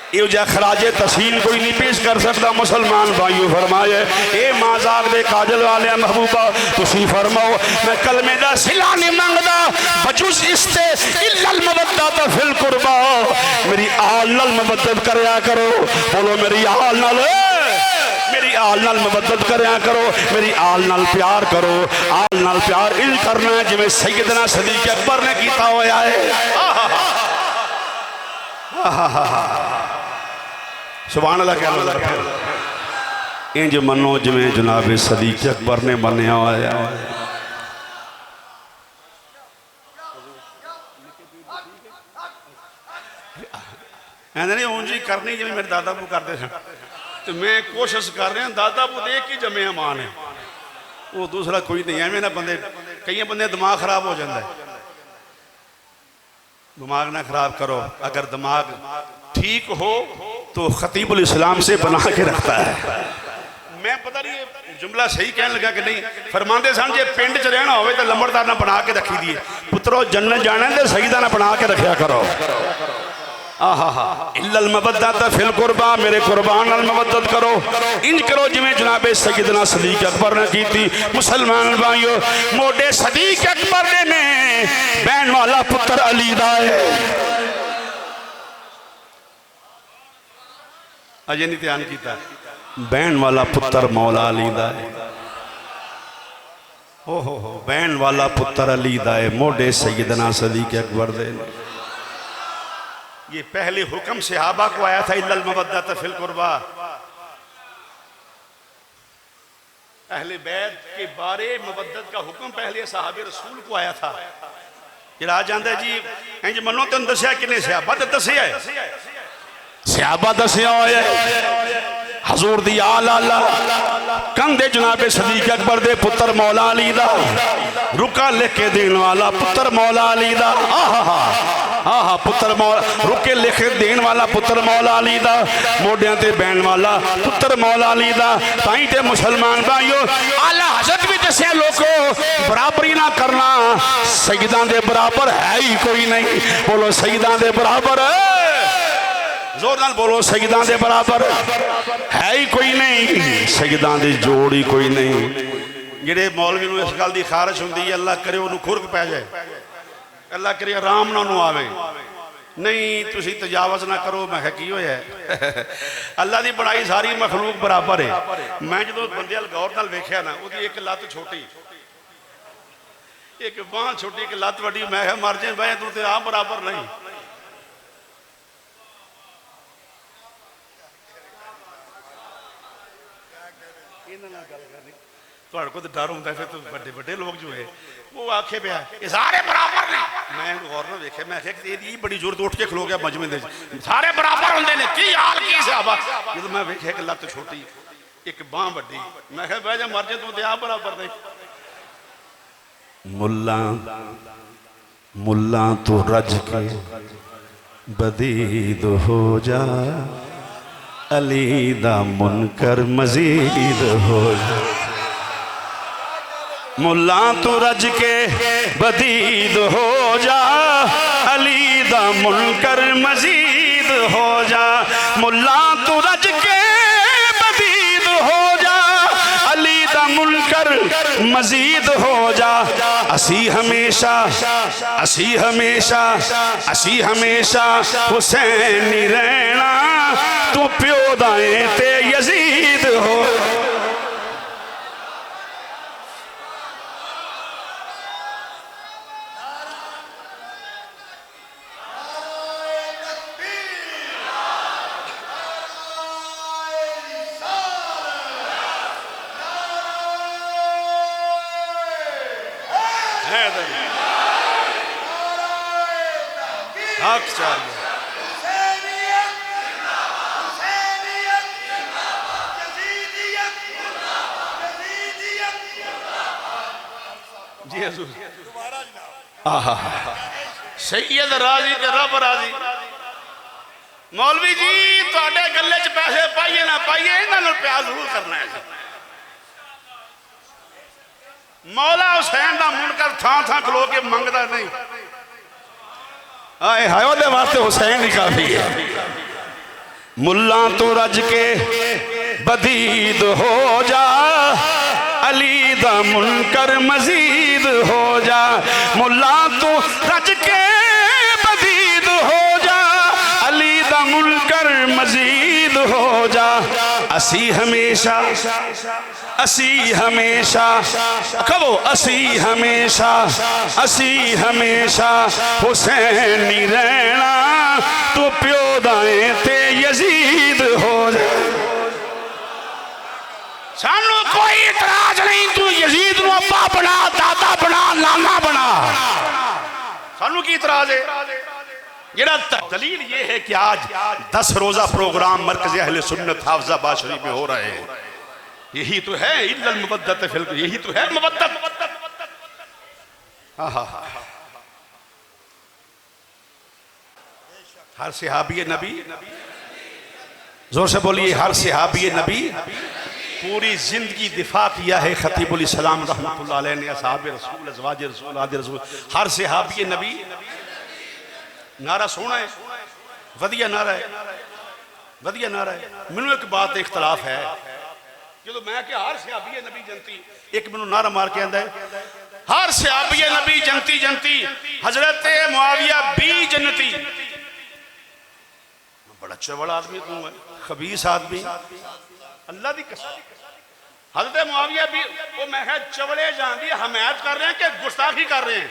ये खराजे तहसीन कोई नहीं पेश कर सकता मुसलमान भाइयों फरमाए ए माजाक दे काजल वाले महबूबा तुसी फरमाओ मैं कलमे दा सिला नहीं मंगदा बजुस इसते इल्लल मवद्दत फिल कुर्बा मेरी आल नाल मवद्दत करया करो बोलो मेरी आल नाल मेरी आल नाल मवद्दत करया करो मेरी आल नाल प्यार करो आल नाल प्यार इन करना जिवें सैयदना सदीक अकबर ने कीता होया है सुभान अल्लाह क्या नजर इंज मनो जिवें जनाब सदीक अकबर ने मन्या होया नहीं उंज ही करनी जिवें मेरे दादा बू करते सन तो मैं कोशिश कर रहा दादा बू देख के जमे मां ने वो दूसरा कोई नहीं एवं ना बंदे कई बंदे दिमाग खराब हो जाता है दिमाग ना खराब करो अगर दिमाग ठीक हो तो खतीबुल इस्लाम से बना के रखता है मैं पता नहीं जुमला सही कहने लगा कि नहीं फरमाते सन जे पिंड च रहना हो तो लंबड़दार ना बना के रखी दिए पुत्रो जन्नत जाना तो सईदा ना बना के रखा करो इल्लल मवद्दत फिल कुर्बा मेरे कुर्बान नाल मवद्दत करो इंज करो जिवें जनाबे सैयदना सदीक अकबर ने की थी मुसलमान भाइयों मोडे सदीक अकबर ने बहन वाला पुत्र अली दा है अजे नहीं ध्यान किया बहन वाला पुत्र मौला अली दा है हो बहन वाला पुत्र अली दा है मोडे सैयदना सदीक अकबर दे ये पहले हुक्म सहाबा को आया था इल्लल मवद्दत फिल कुर्बा अहले बैत के बारे मवद्दत का हुक्म पहले सहाबे रसूल को आया था जरा जांदा जी इंज मनो तुम दसिया किने सहाबा ते दसिया है सहाबा दसिया होया हजूर दी आल आला कंधे जनाबे सदीक अकबर दे पुत्र मौला अली दा रुका लिख के देने वाला पुत्र मौला अली दा आहा पुत्र मौला रुके लिख देने वाला पुत्र मौला अली दा मोडियां ते बहन वाला पुत्र मौला अली दा ताई ते मुसलमान भाइयों आला हजरत भी दसिया लोगों बराबरी ना करना सईदां दे बराबर है ही कोई नहीं बोलो सईदां दे बराबर जोर नाल बोलो सईदां दे बराबर है ही कोई नहीं सईदां दी जोड़ ही कोई नहीं जेड़े मौलवी नूं इस गल दी खारिश हुंदी है अल्लाह करे उन्होंने खुरक पै जाए अल्लाह करे आराम ना उन्होंने आवे नहीं तुसी तजावज ना करो मैं की होया अल्लाह दी बनाई सारी मखलूक बराबर है मैं जो बंदे गौर नाल वेख्या ना उहदी एक लत्त छोटी एक बांह छोटी एक लत वड्डी, मैं कहा मर जाए भाई तू तो आप बराबर नहीं। थोड़े को तो डर होंगे फिर तो बड़े बड़े लोग जो है वो आखे पे ये सारे बराबर ने। मैं गौर ना देखे, मैं आखे बड़ी जोर उठ के खलो गया मजमे दे सारे बराबर होंगे ने की हाल की साहब। जो मैं वेखे एक लत छोटी एक बांह वड्डी, मैं कहा बह जा मर जाए तू तो आप बराबर नहीं। मुल्ला मुल्ला तो रज के बदीद हो जा, अली दा मुनकर मजीद हो जा। मुल्ला तो रज के बदीद हो जा, अली दा मुनकर मजीद हो जा। मुल्ला तो रज के बदीद हो जा, अली दा मुनकर मजीद हो जा। असी हमेशा असी हमेशा असी हमेशा हुसैनी रहना, तू प्यो दाए ते यजीद हो। हक चाहिए जी हजूर। सैयद राजी ते रब राजी। मौलवी जी तुहाडे गले च पैसे पाइए ना पाइए, इन्हां प्यार जरूर करना है। मौला हुसैन दा मुनकर थां थां खलो के मंगदा नहीं, आए हाय ओदे वास्ते हुसैन ही काफी है। मुल्ला तो रज के बदीद हो जा, अली दा मुनकर मजीद हो जा। मुल्ला तो रज के बदीद हो जा, अली दा मुनकर मजीद हो जा। असी हमेशा असी हमेशा कहो असी हमेशा हुसैनी रहना, तू प्यो दाए ते यजीद हो जा। सानू कोई इतराज नहीं, तू यजीद नू अब्बा बना, दादा बना, नाना बना, सानू की इतराज है। दलील ये है कि आज 10 रोजा प्रोग्राम मरकज़ अहले सुन्नत हाफिज़ाबाद शरीफ में हो रहे हैं। यही तो है इल्लल मुवद्दत फिल, यही तो है मुवद्दत। हर सहाबी नबी, जोर से बोलिए, हर सहाबी नबी पूरी जिंदगी दिफा किया है खतीबुल इस्लाम रहमतुल्लाह अलैह ने, असहाब रसूल, अज़वाज रसूल, आदि रसूल। हर सहाबी नबी नारा सोना है, वधिया नारा है, वधिया नारा है। मैनू एक बात इख्तलाफ है, जो मैं क्या हर सहाबी नबी जनती, एक मैनू नारा मार के आंदा है हर सहाबी नबी जनती जनती, हजरत मुआविया भी जन्नती। बड़ा चवड़ आदमी तू है, खबीस आदमी, अल्लाह दी कसम। हजरत मुआविया भी वो मैं चवड़े जान दी हमायत कर रहे हैं कि गुस्ताखी कर रहे हैं।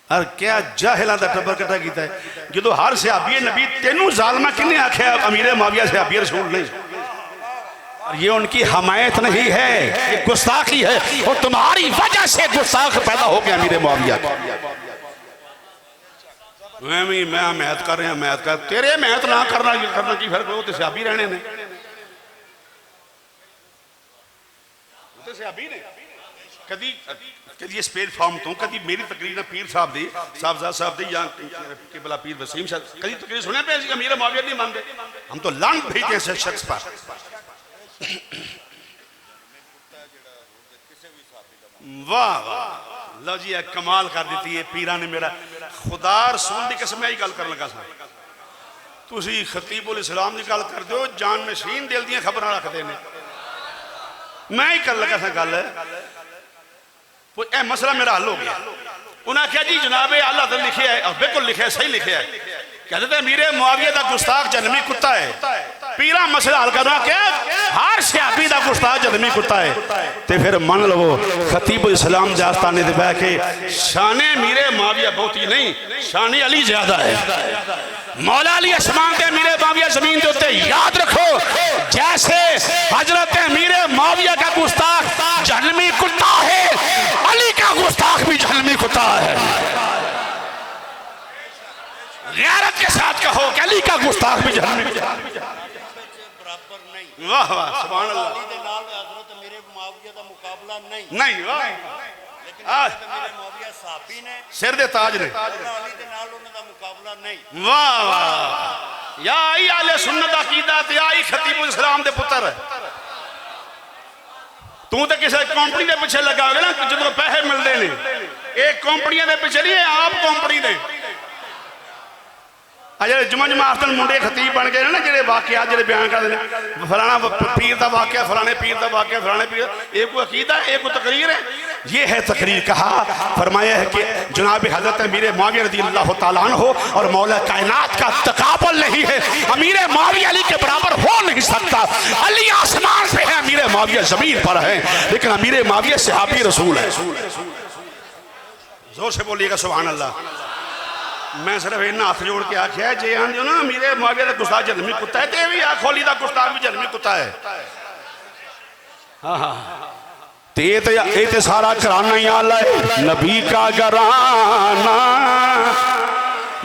और क्या जाहिलां दा टब्बर कट्ठा कीता है। जो हर सहाबी नबी तेनू जालमा किन्ने आख्या अमीर मुआविया सहाबी रसूल नहीं, ये उनकी हमायत नहीं है, ये गुस्ताखी है, और तुम्हारी वजह से गुस्ताख पैदा हो गया अमीर मुआविया। मैं हमायत कर रहे हैं, हमायत कर, तेरे हमायत ना करना की फर्क हो, तो सहाबी रहने ने, तो सहाबी ने। कभी कभी इस प्लेटफॉर्म तो कभी मेरी तकरीर पीर साहब दी, साहबजाद साहब दी, या केबला पीर वसीम साहब कभी तकरीर सुने पे अमीर मुआविया नहीं मानते, हम तो लांग भेजते हैं शख्स पर। वाह वाह, लो जी कमाल कर दी है पीरा ने मेरा। खुदा रसूल की कसम यही गल कर लगा सा, तुसी खतीबुल इस्लाम की गल कर दो, जान नशीन दिल दी खबर रखते हैं। मैं ही कर लगा सा गल, मसला मेरा हल हो गया। उन्हें आख्या जी जनाब अल्लाह तो लिखे है, बिल्कुल लिखे है, सही लिखे है, कहते थे अमीर मुआविया का गुस्ताख जन्मी कुत्ता है, पीरा मसला हल करना क्या हर सहाबी का गुस्ताख जलमी कुत्ता है। तो फिर मन लवो खतीब इस्लाम दे आस्थाने ते बह के शाने मीरे माविया बहुती नहीं, शाने अली ज्यादा है। मौला अली आसमान ते मीरे माविया जमीन के उत्ते। याद रखो जैसे हजरत मीरे माविया का गुस्ताख जहन्नमी कुत्ता है, अली का गुस्ताख भी जहन्नमी कुत्ता है। ग़ैरत के साथ कहो कि अली का गुस्ताख भी जहन्नमी कुत्ता है। वाह वाह सुभान अल्लाह। अली दे नाल हजरत मीरे माविया दा मुकाबला नहीं वाह, लेकिन मीरे माविया साहबी ने सिर दे ताज ने, अली दे नाल उन्हां दा मुकाबला नहीं। वाह वाह या आई आले सुन्नत दा अकीदा ते आई खतीबुल इस्लाम दे पुत्र। तू तो किसी कंपनी के पिछे लगा होगा ना, जो पैसे मिलते हैं एक कंपनियों के पिछे नहीं, आप कंपनी दे अजय जुमा जमातन मुंडे खतीब बन गए ना, जो वाकया जो बयान करते हैं फलाना पीर का वाकया, फलाने पीर का वाकया, फलाने पीर, एक कोई अकीदा एक कोई तकरीर है। ये है तकरीर। कहा फरमाया है कि जनाब हजरत अमीर मुआविया रज़ी अल्लाह तआला अन्हु और मौला कायनात का तकाबुल नहीं है। अमीर मुआविया अली के बराबर हो नहीं सकता। अली आसमान पे है, अमीर मुआविया जमीन पर है, लेकिन अमीर मुआविया सहाबी रसूल है। जोर से बोलिएगा सुभान अल्लाह। मैं सिर्फ इन्हें हाथ जोड़ के आख्या जे आंदे हो ना मेरे मुआविया का गुस्ताख जहन्नमी कुत्ता है, तो भी आखो अली का गुस्ताख भी जहन्नमी कुत्ता है। हाँ हाँ ते सारा घराना ही आला है। नबी का घराना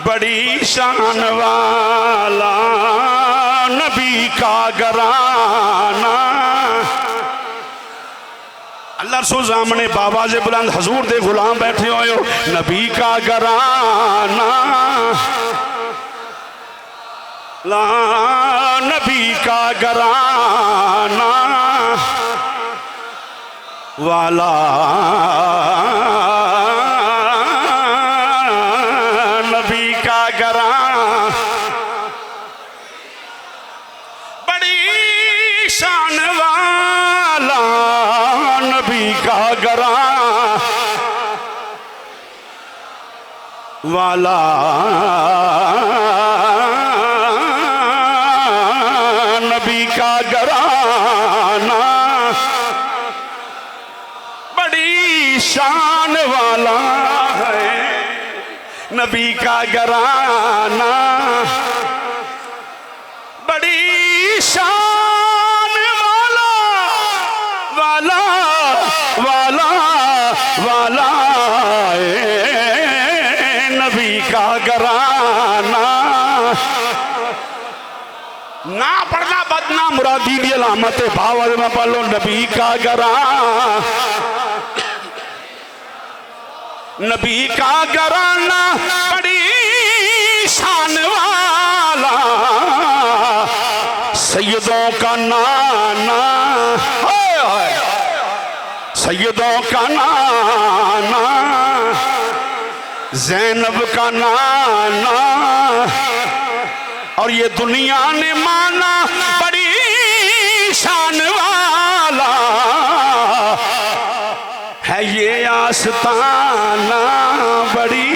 बड़ी शान वाला, नबी का घराना। अल्लाह रसूल सामने बाबा जे बुलंद हजूर दे गुलाम बैठे हुए हो। नबी का घराना ला, नबी का घराना वाला, नबी का घराना बड़ी शान वाला, नबी का घराना वाला, नबी का घराना बड़ी शान वाला है। नबी का घराना बड़ी शान वाला वाला वाला वाला नबी का घराना। ना पढ़ना बदना मुरादी की अलामत भावल में पढ़ो। नबी का घराना, नबी का घराना बड़ी शान वाला, सैयदों का नाना, सैयदों का नाना, ज़ैनब का नाना, और ये दुनिया ने माना बड़ी शान वाला है। ये आस्ताना बड़ी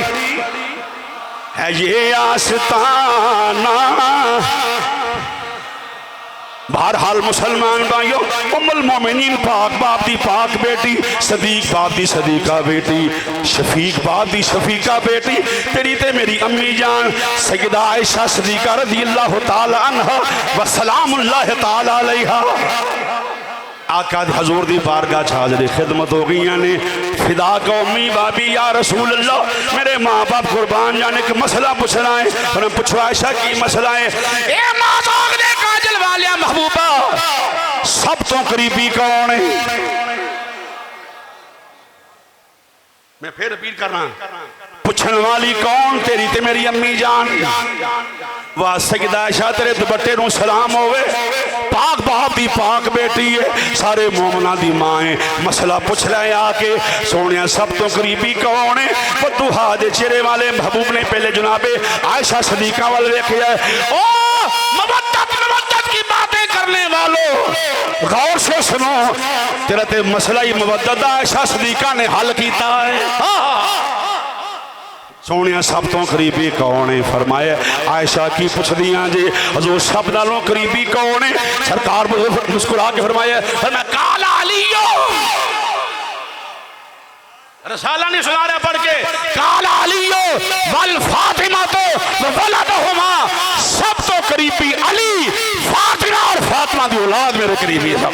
है, ये आस्ताना। बहरहाल मुसलमान भाइयों, उम्मुल मोमिनीन पाक बाप दी पाक बेटी, सदीक बाप दी सदीका बेटी, शफीक बाप दी शफीका बेटी, तेरी ते मेरी अम्मी जान सैयदा आयशा सदीका रज़ी अल्लाह तआला अन्हा व सलामुल्लाह तआला अलैहा आका हजूर दी बारगाह च हाज़िर खिदमत हो गई ने। फिदा कौमी बाबी या रसूल अल्लाह, मेरे माँ बाप कुर्बान जाने का मसला पूछना है। और पूछो आयशा की मसला है। ए माज़ोग दे काजल वालिया महबूबा, सब तो करीबी कौन है? मैं फिर रिपीट करना, पूछने वाली कौन? तेरी ते मेरी अम्मी जान। वाह सैयदा आयशा तेरे दुपट्टे नूं सलाम होवे, पाक बाप दी पाक बेटी है, सारे मोमना दी मां है। मसला पूछ ले आके सोनिया सब तो करीबी कौन है? दुहा दे चेहरे वाले महबूब ने पहले जनाबे आयशा सदीका वाल देखा है। ओ मवद्दत की बातें करने वालों गौर से सुनो, तेरा ते मसला ही मवद्दत आयशा सदीका ने हल किया है। सोने सब तो करीबी कौन है? फरमाया आयशा की पुछदियां जी हजूर सब नालों करीबी कौन है? सरकार मुस्कुरा के फरमाया काला अलियो। रसाला ने सुना रहा पढ़ के काला अलियो वल फातिमा तो वलदहुमा, सब तो करीबी अली, फातिमा और फातिमा की औलाद मेरे करीबी है सब।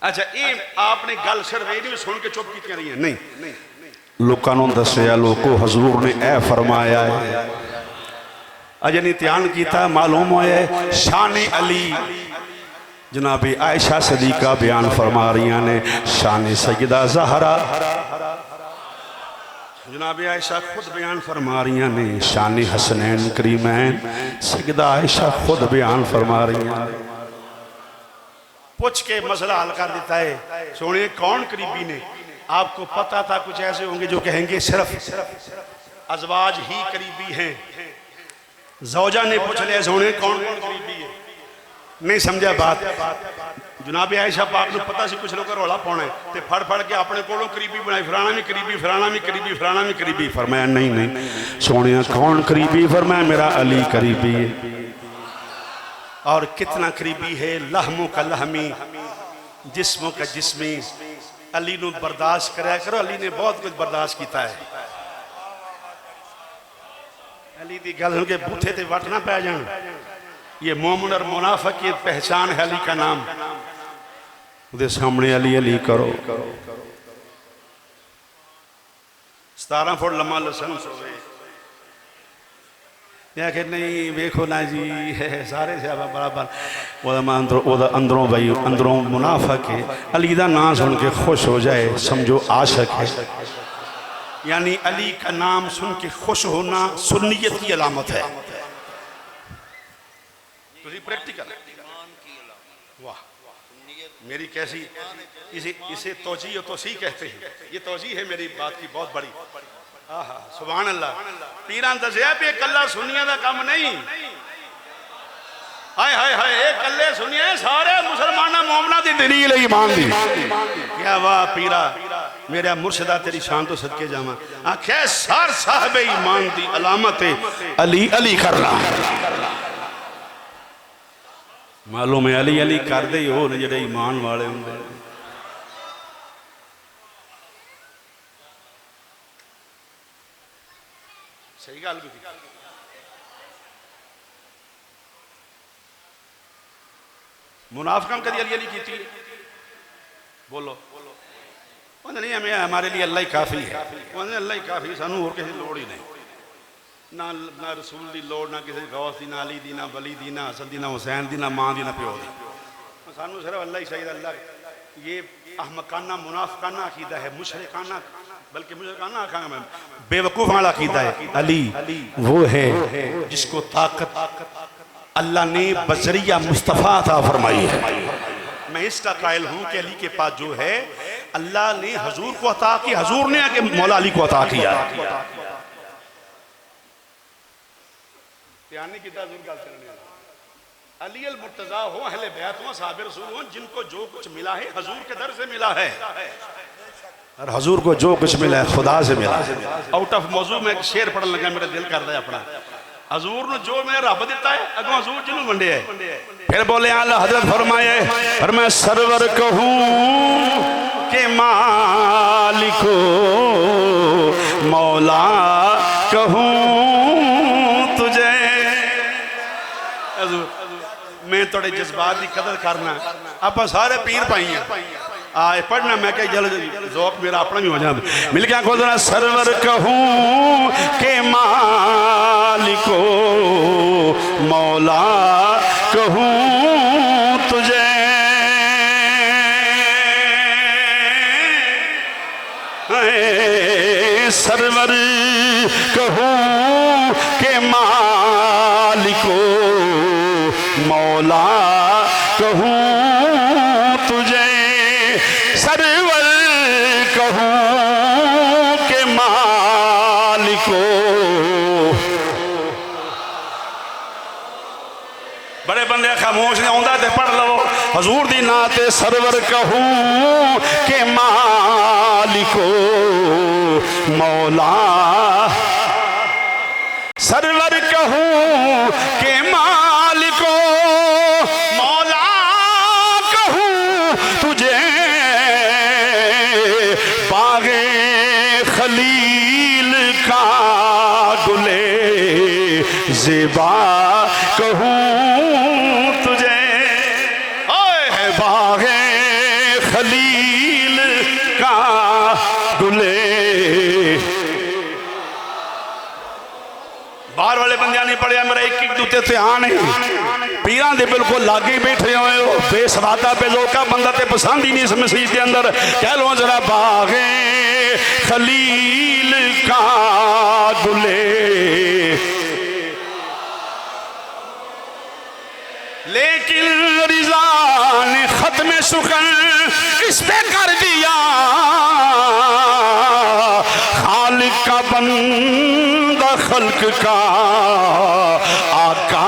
अच्छा ये आपने गल सिर्फ ये नहीं सुन के चुप की रही है, नहीं लोगों ने दसिया लोगों हजूर ने ए फरमाया है। अजे नहीं ध्यान किया मालूम होया शान अली जनाब आयशा सदीका बयान फरमा रही ने शान सैयदा ज़हरा, जनाब आयशा खुद बयान फरमा रही ने शान हसनैन करीमैन, सैयदा आयशा खुद बयान फरमा रही हैं। पूछ के मसला हल कर देता है। सोने कौन करीबी ने? आपको पता था कुछ ऐसे होंगे जो कहेंगे सिर्फ अजवाज ही करीबी हैं। जौजा ने पूछ लिया सोने कौन कौन करीबी है, नहीं समझा बात। जनाब आयशा पाक ने पता सी कुछ लोग रौला पाना है तो फड़ फड़ के अपने कोलों करीबी बनाई, फलाना भी करीबी, फलाना भी करीबी, फलाना भी करीबी। फरमाया नहीं नहीं सोने कौन करीबी? फरमाया मेरा अली करीबी है। और कितना करीबी है? लहमों का लहमी, जिस्मों का जिस्मी। अली ने बर्दाश्त कराया करो, अली ने बहुत कुछ बर्दाश्त किया है। अली की गल सुन के बूथे ते वट ना पै जान। ये मोमिन और मुनाफिक की पहचान है अली का नाम। उहदे सामने अली अली करो। 17 फुट लम्मा लाइसेंस होवे या कि नहीं वेखो ना जी है सारे बराबर अंदरों भाई अंदरों मुनाफिक है। अली का नाम सुन के खुश हो जाए समझो आशिक है। यानी अली का नाम सुन के खुश होना सुन्नियत की अलामत है। प्रैक्टिकल वाह मेरी कैसी इसे तोजी तो सी कहते हैं। ये तोजी है मेरी बात की बहुत बड़ी। सुभान अल्लाह। पीरां दसिया भी कला सुनिया का काम नहीं। हाय हाय हाय ये कले सुनिए सारे मुसलमाना मोमना की दलील ईमान दी। क्या वाह पीरा मेरा मुर्शदा तेरी शान तो सदके जावा। आख्या सार साहब ईमान की अलामत है अली अली करना। मालूम है अली अली करते ही हो जो ईमान वाले होंगे। सही गल भी मुनाफिक कभी अली अली की बोलो नहीं हमें हमारे लिए अल्लाह ही काफ़ी है। अल्लाह ही काफ़ी सानू और किसी लोड़ ही नहीं। ना रसूल की लोड़ ना किसी गौस की ना अली दी ना वली दी ना हसन दी ना हुसैन दी ना माँ दी ना प्यो दी। सानू सिर्फ अल्लाह ही चाहिए। अल्लाह ये अहमकाना मुनाफिकाना अकीदा है, मुशरिकाना बल्कि मुशरिकाना आखांगा मैं बेवकूफ़ वाला अकीदा है। अली वो है जिसको ताकत अल्लाह ने बजरिया मुस्तफ़ा अता फरमाई है। मैं इसका कायल हूँ कि अली के पास जो है अल्लाह ने हजूर को अता की, हजूर ने आके मौला अली को अता किया। अली अल मुर्तजा हो, अहले बैत हो, साहब रसूल हो, जिनको जो कुछ मिला है हजूर के दर से मिला है। और हजूर को जो कुछ मिला है खुदा से मिला है। आउट ऑफ मौजू में एक शेर पढ़ने लगा, मेरा दिल कर रहा है अपना। हजूर ने जो मैं रब दिता है अगों हजूर जिन्हों वंडे है। फिर बोले आला हजरत फरमाए और मैं सरवर कहूँ के मालिको मौला कहूँ तुझे। मैं थोड़े जज्बात की कदर करना। आप सारे पीर पाई हैं आए पढ़ना। मैं क्या जल ज़ौक़ मेरा अपना भी हो जाए। मिल गया खोदना सरवर कहूँ के मालिको मौला कहूँ तुझे। सरवर कहूँ के मालिको मौला कहूँ तुझे। सरवर कहूँ के मालिको। बड़े बंदे खामोश ने आंदा ते पढ़ लो। हजूर दी नाते सरवर कहूँ के मालिको मौला, सरवर कहूँ के मालिको मौला कहूँ तुझे, बागे खलील का गुले ज़ेबा कहूँ तुझे, है बागे खलील का गुले। बाहर वाले बंदियां नहीं पढ़िया, मेरा एक एक दूते ध्यान है, पीरां दे बिल्कुल लागे बैठे हुए हो, बेसवादा बेलोका बंदा ते पसंद ही नहीं इस मसीह के अंदर। कह लो जरा बागे खलील का गुले, लेकिन रिजा ने खत्म सुखन इस पे कर दिया, खालिक का बंदा खल्क का आका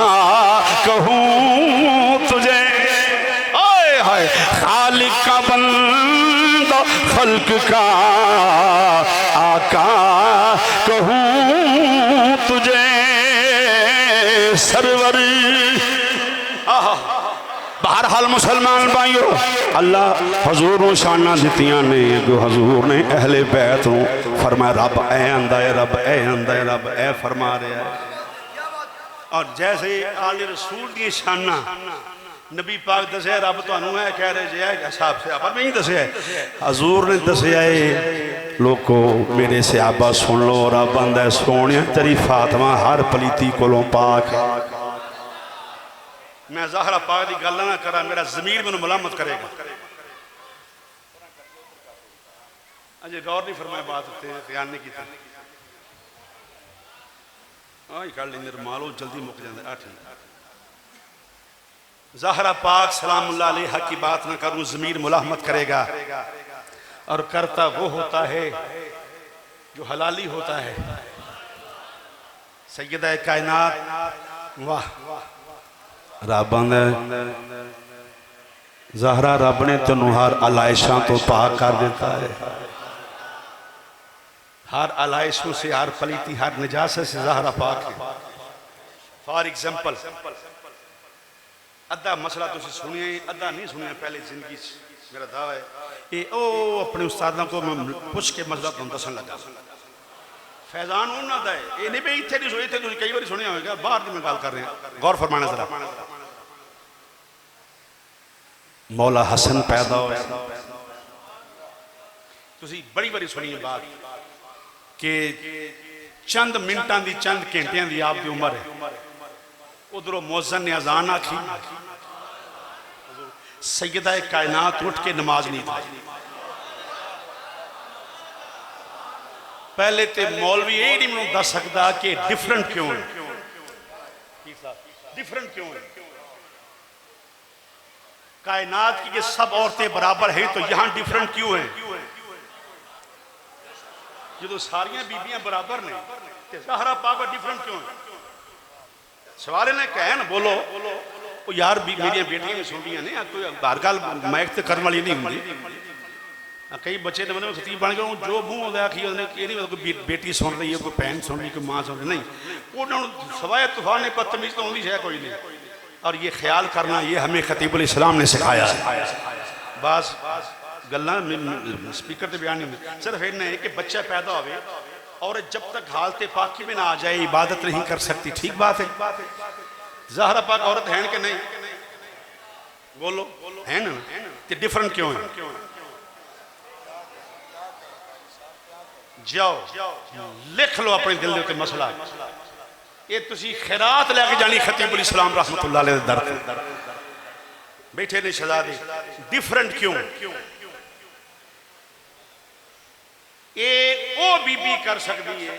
कहूँ तुझे, ओए हाय खालिक का बंदा खल्क का आका कहूँ तुझे, सरवर। बहरहाल मुसलमान भाइयों, अल्लाह हजूर को शाना दित्तियां ने, जो हजूर ने अहले बैत को फरमाया रब ऐ आंदा है, रब ऐ आंदा है, रब ऐ फरमा रहा है। और जैसे आले रसूल दी शाना नबी पाक दसिया, रब तुहानू ऐ कह रहे जे हिसाब से आप नहीं दसिया, हजूर ने दसिया लोगो मेरे सहाबा सुन लो, रब आंदा सोनिया तेरी फातिमा हर पलीती कोलों पाक। मैं ज़हरा पाक की गल ना करा, मेरा ज़मीर मैनू मलामत करेगा। अजे गौर नहीं फरमाया बात उत्ते, ध्यान नहीं किया। हाँ ही कर लेंगे रुमालो जल्दी मुक जाता। ठीक ज़हरा पाक सलामुल्लाह अलैहा की बात ना करूँ, ज़मीर मुलामत करेगा। और करता वो होता है जो हलाली होता है। सैयदा कायनात, वाह रब आंदा ज़हरा रब ने तेनू हर अलाइशा तो पाक कर देता है, हर अलाइशों से, हर पलीती, हर निजासत से ज़हरा पाक है। फॉर एग्जाम्पल अद्धा मसला तुम सुनिए, अद्धा नहीं सुनिया पहले जिंदगी मेरा दावा है ये ओ अपने उस्तादों को मैं पुछ के मसला तुम दसन लगा। फैजान उन्होंने है, ये नहीं भाई इतने नहीं सुने, इतने कई बार सुनिया होगा, बाहर की मैं गल कर रहे हैं। गौर फरमाना जरा, मौला हसन पैदा हो, बड़ी बारी सुनी बात कि चंद मिनटा की चंद घंटिया की आपकी उम्र है। उधरों मौजन ने अजान आखी, सैयदा कायनात उठ के नमाज नहीं थी। पहले तो मौलवी यही नहीं मैं दस सकता कि डिफरेंट क्यों है, डिफरेंट क्यों है। कायनात की सब औरतें बराबर हैं तो यहां डिफरेंट क्यों है? जो सारियां बीबियां बराबर ने तो ज़हरा पाक डिफरेंट क्यों है? सवाल ने कह न बोलो वो यार मेरी बेटियां भी सुन रही ने, कोई हर गल मैक तो करने वाली नहीं होंगी। कई बच्चे ने मतलब खतीब बन गए, जो मुँह आता आखी ये नहीं कोई बेटी सुन रही है, कोई भैन सुन रही, कोई माँ सुन रही, नहीं उन्होंने सवाए तूफान ने बदतमीज तो होंगी है कोई नहीं। और ये ख्याल करना ये हमें खतीबुल इस्लाम ने सिखाया है। बस गल्ला स्पीकर से बयान नहीं, सिर्फ इन्ना है कि बच्चा पैदा हो और जब तक हालत पाकी में ना आ जाए इबादत नहीं कर सकती। ठीक बात है। ज़हरा पाक औरत है कि नहीं? बोलो है ना? तो डिफरेंट क्यों है? जाओ लिख लो अपने दिल के मसला, ये तुसी खैरात लैके जानी खतीबुल इस्लाम रहमतुल्लाह अलैह दर बैठे ने शहजादे। डिफरेंट क्यों? ये ओ बीबी कर सकती है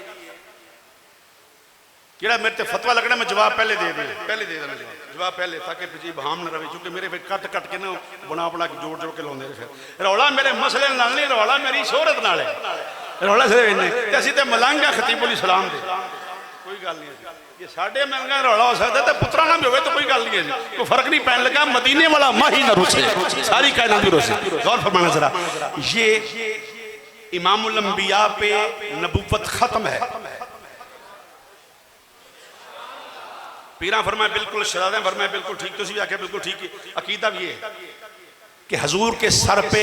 जेड़ा मेरे ते फतवा लगना, मैं जवाब पहले दे दें, पहले दे देना जवाब पहले, ताकि जी बहाम न रहे, क्योंकि मेरे फिर कट कट के ना बना बना के जोड़ जोड़ के लाते फिर रौला मेरे मसले नाल नहीं, रौला मेरी शोहरत नाल है। रौला सिर्फ इन्ने ते असीं ते मलंग आ खतीबुल इस्लाम दे। कोई गल नहीं है ये साढ़े महंगा रौला हो सकता है पुत्रा ना भी हो तो कोई गल नहीं है कोई फर्क नहीं पैन लगा मदीने वाला माही ना रुसे सारी कायनात भी रुसे गौर फरमाना जरा ये इमामुल अंबिया पे नबुव्वत खत्म है पीरा फरमाया बिल्कुल शहजादे फरमाया बिल्कुल ठीक तुसी भी आखे बिल्कुल ठीक अकीदा भी है कि हजूर के सर पे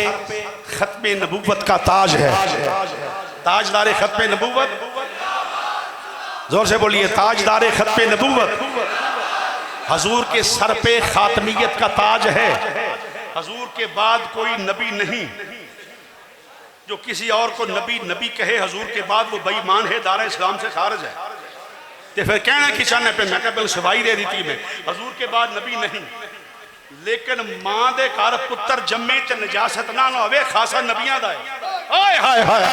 खत्मे नबुव्वत का ताज है ताजदार खत्मे नबुव्वत जोर से बोलिए ताजदार खत्मे नबुव्वत हजूर के सर पे खातमियत का ताज है हजूर के बाद कोई नबी नहीं जो किसी और को नबी नबी कहे हजूर के बाद वो बेईमान है दारा इस्लाम से खारिज है तो फिर कहना कि चाहने पे मैं बिल सवाई दे दी थी मैं हजूर के बाद नबी नहीं लेकिन मां दे घर पुत्र जम्मे च नजासत ना होवे खासा नबियां दा है ओए हाय हाय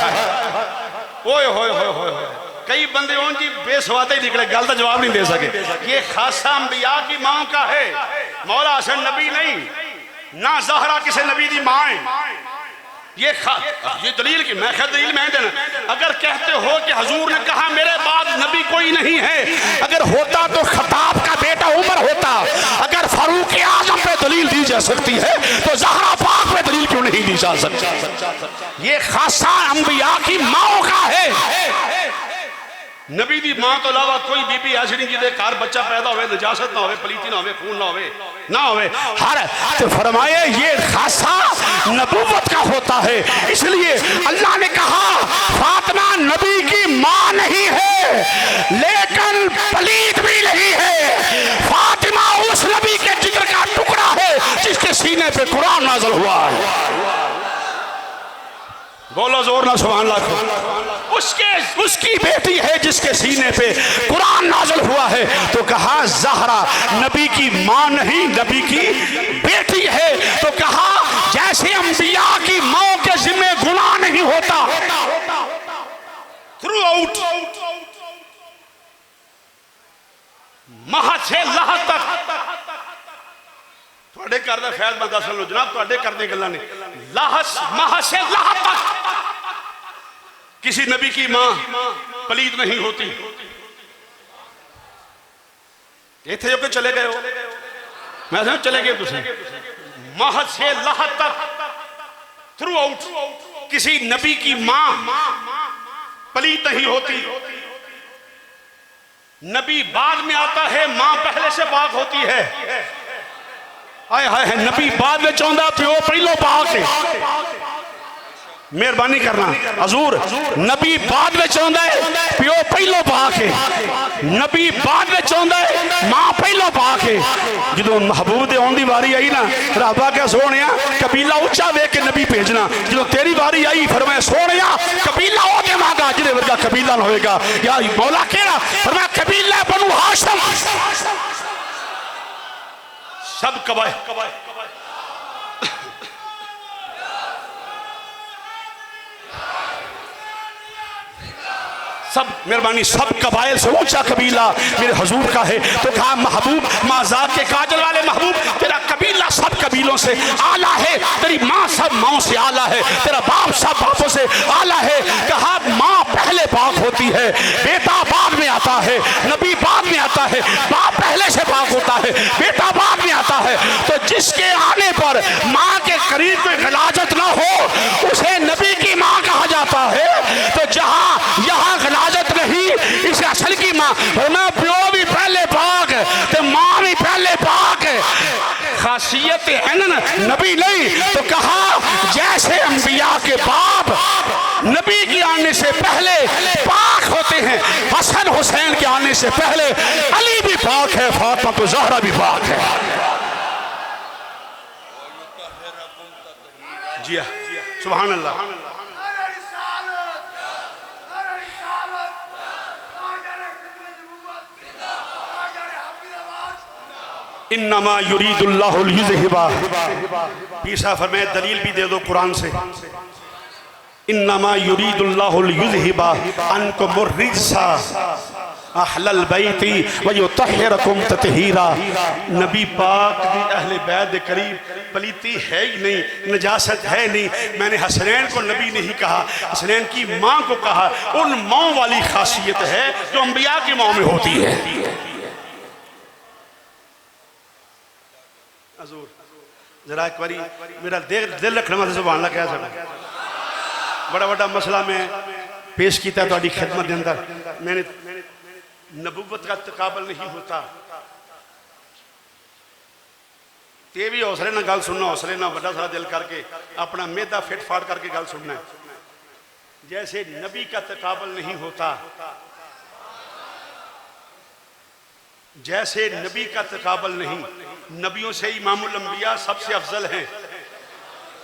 ओए होए होए होए कई बंदे हों जी बेसवादे ही निकले गल का जवाब नहीं दे सके ये खासा अंबिया की मां का है मौला हसन नबी नहीं ना ज़हरा किसी नबी की मां है ये दलील की मैं क्या दलील मैं देना अगर कहते हो कि हजूर ने कहा मेरे बाद नबी कोई नहीं है अगर होता तो खताब का बेटा उमर होता अगर फारूक आजम पे दलील दी जा सकती है तो ज़हरा पाक पे दलील क्यों नहीं दी जा सकती ये खासा अंबिया की माओ का है नबी दी मां तो अलावा कोई बीबी ऐसी नहीं जिहदे घर बच्चा पैदा होवे नजासत ना होवे पलीती ना होवे खून ना होवे हर तो फरमाए ये खासा नबूवत का होता है इसलिए अल्लाह ने कहा फातिमा नबी की मां नहीं है लेकिन पलीत भी नहीं है फातिमा उस नबी के जिक्र का टुकड़ा है जिसके सीने पे कुरान नाज़िल हुआ है बोलो जोर ना सुभान अल्लाह उसकी बेटी है जिसके सीने पे कुरान नाज़िल हुआ है तो कहा ज़हरा नबी की मां नहीं नबी की बेटी है तो कहा जैसे अंबिया की मां के जिम्मे गुनाह नहीं होता थ्रू आउट महा से लाह तक थोड़े घर का फैल मैं दस लो जनाब थोड़े घर दी गल्लां ने महा से लाह तक किसी नबी की मां पलीद नहीं होती इतने जो के चले गए हो मैं समझ चले गए तुझे महज से लाह तक थ्रू आउट किसी नबी की मां पलीद नहीं होती नबी बाद में आता है मां पहले से पाक होती है हाय हाय नबी बाद में चाहता प्यो पहलो पाक है मेहरबानी करना हजूर नबी बाद में चाहता है प्यो पहलो पाक है नबी बाद में चाहता है मां पहलो पाक है जो महबूब दे आने की वारी आई ना रब आख्या सोने कबीला उच्चा वेख के नबी भेजना जो तेरी वारी आई फरमाया सोने कबीला वो देवांगा जिहदे वर्गा कबीला होएगा या मौला केड़ा फरमाया कबीला बनु हाशिम सब कबाए सब मेहरबानी सब कबाइल से ऊंचा कबीला मेरे हजूर का है तो कहा महबूब माजाक के काजल वाले महबूब तेरा कबीला सब कबीलों से आला है तेरी माँ सब माओ से आला है तेरा बाप सब बापों से आला है कहा माँ पहले पाक होती है बेटा बाद में आता है नबी बाद में आता है बाप पहले से पाक होता है बेटा बाद में आता है तो जिसके आने पर माँ के करीब कोई गलाजत ना हो उसे नबी की माँ कहा जाता है तो जहाँ यहाँ गलाजत नहीं इसे असल की माँ मैं प्यो भी पहले पाक तो माँ भी पहले पाक खासियत है ना नबी नहीं तो कहा जैसे अंबिया के बाप नबी के आने से पहले पाक होते हैं हसन हुसैन के आने से पहले अली भी पाक है फातिमा तो ज़हरा भी पाक है जी सुभान अल्लाह इन्नमा युरीदुल्लाहु लियुज़हिबा पीर साहब फरमाए दलील भी दे दो कुरान से इन्नमा युरीदुल्लाहु लियुज़हिबा अन्कुमुर रिज्सा अहलल बैती व युतहिरकुम ततहीरा। नबी पाक दी अहले बैत दे करीब पलीती है ही नहीं, नजासत है नहीं। मैंने हसनैन को नबी नहीं कहा, हसनैन की माँ को कहा। उन माँ वाली खासियत है जो अंबिया की माँ में होती है। हजूर जरा एक बारी मेरा दिल रखने वाले सुभान अल्लाह कह सकता। बड़ा बड़ा मसला मैं पेश किया थोड़ी खिदमत के अंदर। मैंने नबूवत का तकाबल नहीं होता, ते भी हौसले ना गल सुनना, हौसले ना बड़ा सारा दिल करके अपना मेदा फिट फाड़ करके गल सुनना है। जैसे नबी का तकाबल नहीं होता, जैसे नबी का तकाबल नहीं, नबियों से इमामुल अंबिया सबसे अफजल हैं,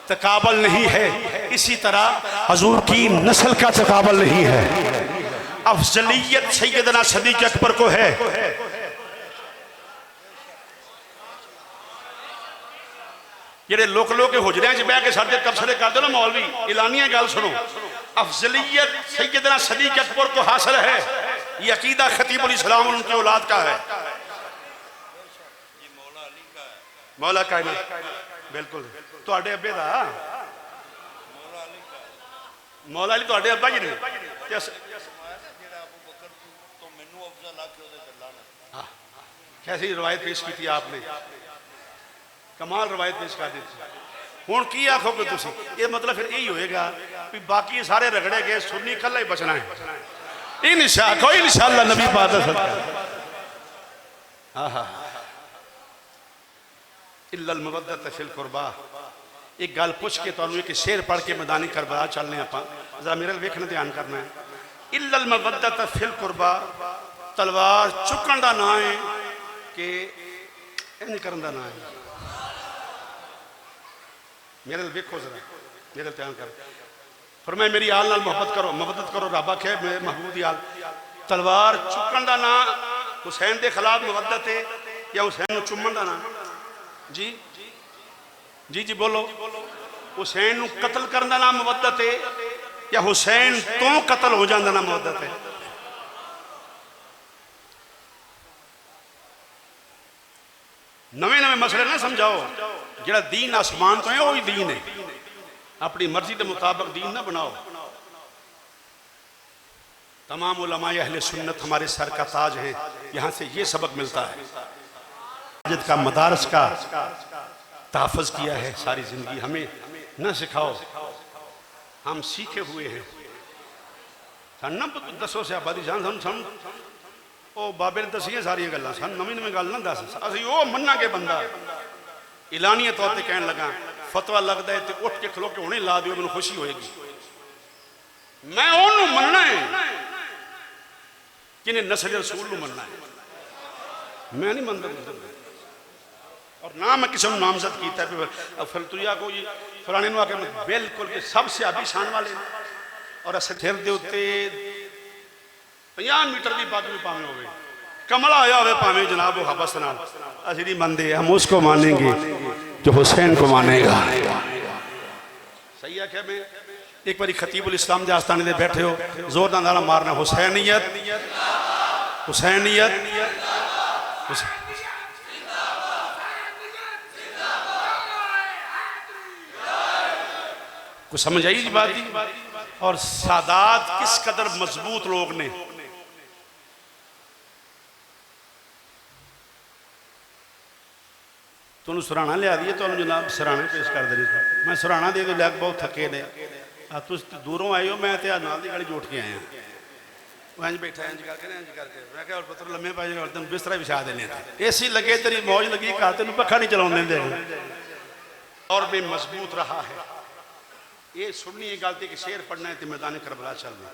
तकाबल नहीं है। इसी तरह हजूर की नस्ल का तकाबल नहीं है। अफजलियत सैयदना सदीक अकबर को है। जेडे लोक के हुजरिया च बह के साडे तबसरे कर दो ना मौलवी, एलानिया गल सुनो। अफजलियत सैयदना सदीक अकबर को हासिल है। ये अकीदा खतीबुल इस्लाम उनकी औलाद का है, मौला का है ना, बिल्कुल तुहाडे अब्बे दा मौला अली तुहाडे अब्बा जी ने। कैसी रवायत पेश की थी आपने, कमाल रवायत पेश कर दी थी। हुण की आखोगे तुसी? ये मतलब फिर यही होएगा कि बाकी सारे रगड़े गए, सुन्नी कल्ला ही बचना है। इंशाअल्लाह नबी पाक इल्लल मवद्दत फिल कुर्बा। एक गल पूछ के तुहानू एक शेर पढ़ के मैदानी करबला चलने आपां, जरा मेरे वेखना ध्यान करना है। इल्लल मवद्दत फिल कुर्बा, तलवार चुकन का ना है कि इंज करन दा ना है। मेरे वेखो जरा, मेरे ध्यान कर। फरमाए मेरी आल नाल मोहब्बत करो, मोहब्बत करो। रब आखे मेरे महबूब दी आल। तलवार चुकन का ना हुसैन के खिलाफ मुवद्दत है या हुसैन चुमन का ना? जी जी जी बोलो। हुसैन कतल करने का नाम मुवद्दत है या हुसैन तो कतल हो जाने का नाम मुवद्दत है? नवे नवे मसले ना समझाओ। जेड़ा दीन आसमान तो है वही दीन है, अपनी मर्जी के मुताबिक दीन ना बनाओ। तमाम उलमाए अहले सुन्नत हमारे सर का ताज है, यहाँ से ये सबक मिलता है। मस्जिद का मदारस का तहफ़्फ़ुज़ किया है सारी ज़िंदगी। हमें न सिखाओ, हम सीखे हुए हैं। न दसो से आबादी जान सन ओ बाबे ने दसिया सारिया गल्लां, सन नवी नवी गल ना दस। असीं ओ मन्ना के बंदा एलानिया तौर पर कहन लगा, फतवा लगता है तो उठ के खलो के हुणे ला दिओ, मैनूं खुशी होएगी। मैं ओनू मनना है जिन्हें नस्ल रसूल नूं मनना है, मैं नहीं मनता। और ना मैं किसी नामजद किया फिर तुरिया को जी फलाने आके बिल्कुल के सबसे आबी शान वाले ने। और अस सिर के उत्ते 50 मीटर की पग भी भावें होवे, कमला आया हो भावें जनाब वो हबस नाल, असीं नहीं मानते। हम उसको मानेंगे जो हुसैन को मानेगा। सही है क्या? मैं एक बार खतीबुल इस्लाम के आस्थाने दे बैठे हो, जोर का नारा मारना, हुसैनियत हुसैनियत कुछ समझ आई जी बात जी? और सादात किस कदर मजबूत लोग ने। तुम सराहना लिया दी है, तो जनाब सराहना पेश कर देनी। मैं सराहना दे दो लैग बहुत थके ने, तुम दूरों आए हो, मैं तो नाल दी गाड़ी जोड़ के आया। वो इंज बैठा इंज करके इंज करके मैं क्या पुत्र लम्मे पाए और तेन बिस्तरा बिछा देने, एसी लगे तेरी मौज लगी, घर तेन पखा नहीं चला देंगे। और भी मजबूत रहा है। ये सुननी है गलती कि शेर पढ़ना है तो मैदान करबला चलना।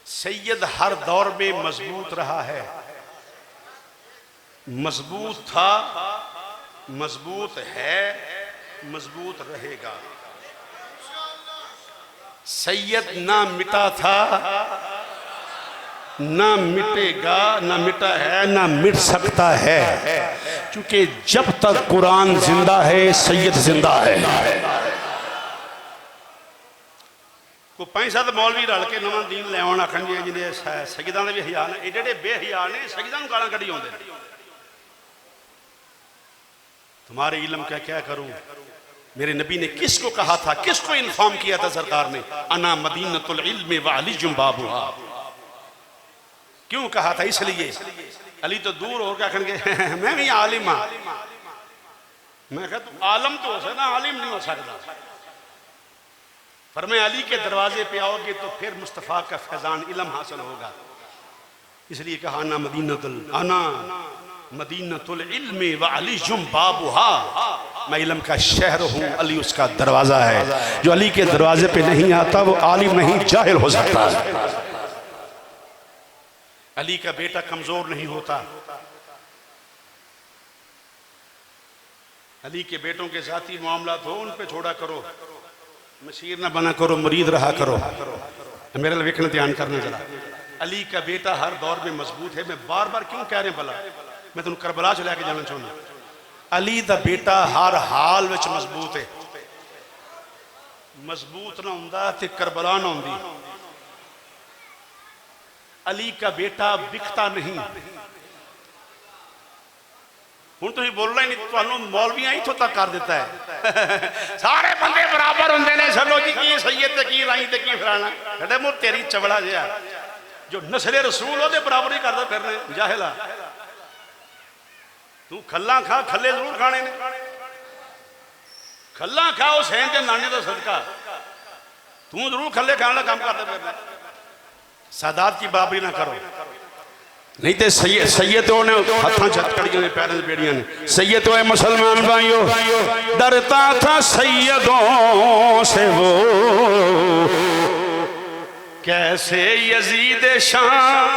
सैयद हर दौर में मजबूत रहा है, मजबूत था, मजबूत है, मजबूत रहेगा। सैयद ना मिटा था, ना मिटेगा, ना मिटा है, ना मिट सकता है, क्योंकि जब तक कुरान जिंदा है सैयद जिंदा है। को 5-7 मौलवी रल के नवा दीन ले आउण आखण जी जिहदे सैयदां दे भी हया ने, एडे एडे बेहया ने, सैयदां नूं गालां कढी आउंदे ने। तुम्हारे इल्म का क्या करूं, मेरे नबी ने किसको कहा था, किसको इन्फॉर्म किया था सरकार ने, अना मदीनतुल इल्म व अलीजुम बाबुहा। क्यों कहा था? इसलिए अली तो दूर हो क्या आखणगे मैं भी आलिम हाँ। मैं कहा तू आलम तो हो सकता, आलिम नहीं हो सकता। फरमाए अली के दरवाजे पे आओगे तो फिर मुस्तफ़ा का फैजान इल्म हासिल होगा। इसलिए कहा अना मदीनतुल इल्म व अलीजुम बाबुहा, मैं इल्म का शहर हूँ, अली उसका दरवाजा है। जो अली के दरवाजे पे नहीं आता वो आलिम नहीं, जाहिल हो सकता है। अली का बेटा कमजोर नहीं होता। अली के बेटों के साथी मामला हो, उन पे छोड़ा करो, मशीर ना बना करो, मुरीद रहा करो। मेरे लिए वेखना ध्यान करना जरा। अली का बेटा हर दौर में मजबूत है। मैं बार बार क्यों कह रहे भला, मैं तुम करबला च लैके जाना चाहना। अली दा बेटा हर हाल विच मजबूत है। मजबूत ना हुंदा ते करबला ना हुंदी। अली का बेटा बिकता नहीं। हुण तुसीं बोलना ही नहीं, तुहानूं मौलवियां इत्थों तक कर दिता है सारे बंदे बराबर हुंदे ने। चलो जी की सैयद ते की राई ते की फलाना, कदे मुंह तेरी चवड़ा जिहा जो नस्ले रसूल ओहदे बराबर ही करदा फिरने जाहिला। तू खल्ला खा, खल्ले जरूर खाने ने, खल्ला खा हुसैन के नाने का सदका, तू जरूर खल्ले खाने का काम करते फिरना। सादात की बाबरी ना करो, नहीं तो सैयद ने हाथों छटकड़ियों ने पैरों से बेड़ियां ने। सैयद है मुसलमान भाइयों, डरता था सैयदों से वो, कैसे यजीद शाम।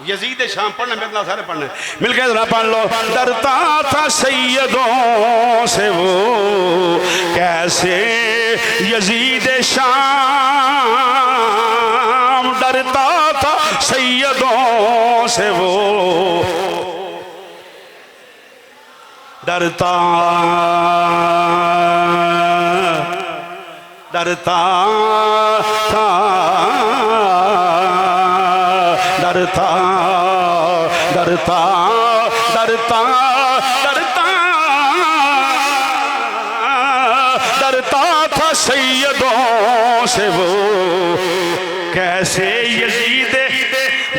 यजीद शाम पढ़ना मेरे नाल सारे पढ़ना मिलके जरा पढ़ लो। डरता था सैयदों से वो, कैसे यजीद शाम। डरता था सैयदों से वो, डरता डरता था, डरता डरता डरता डरता डरता था सैयदों से वो, कैसे यजीद।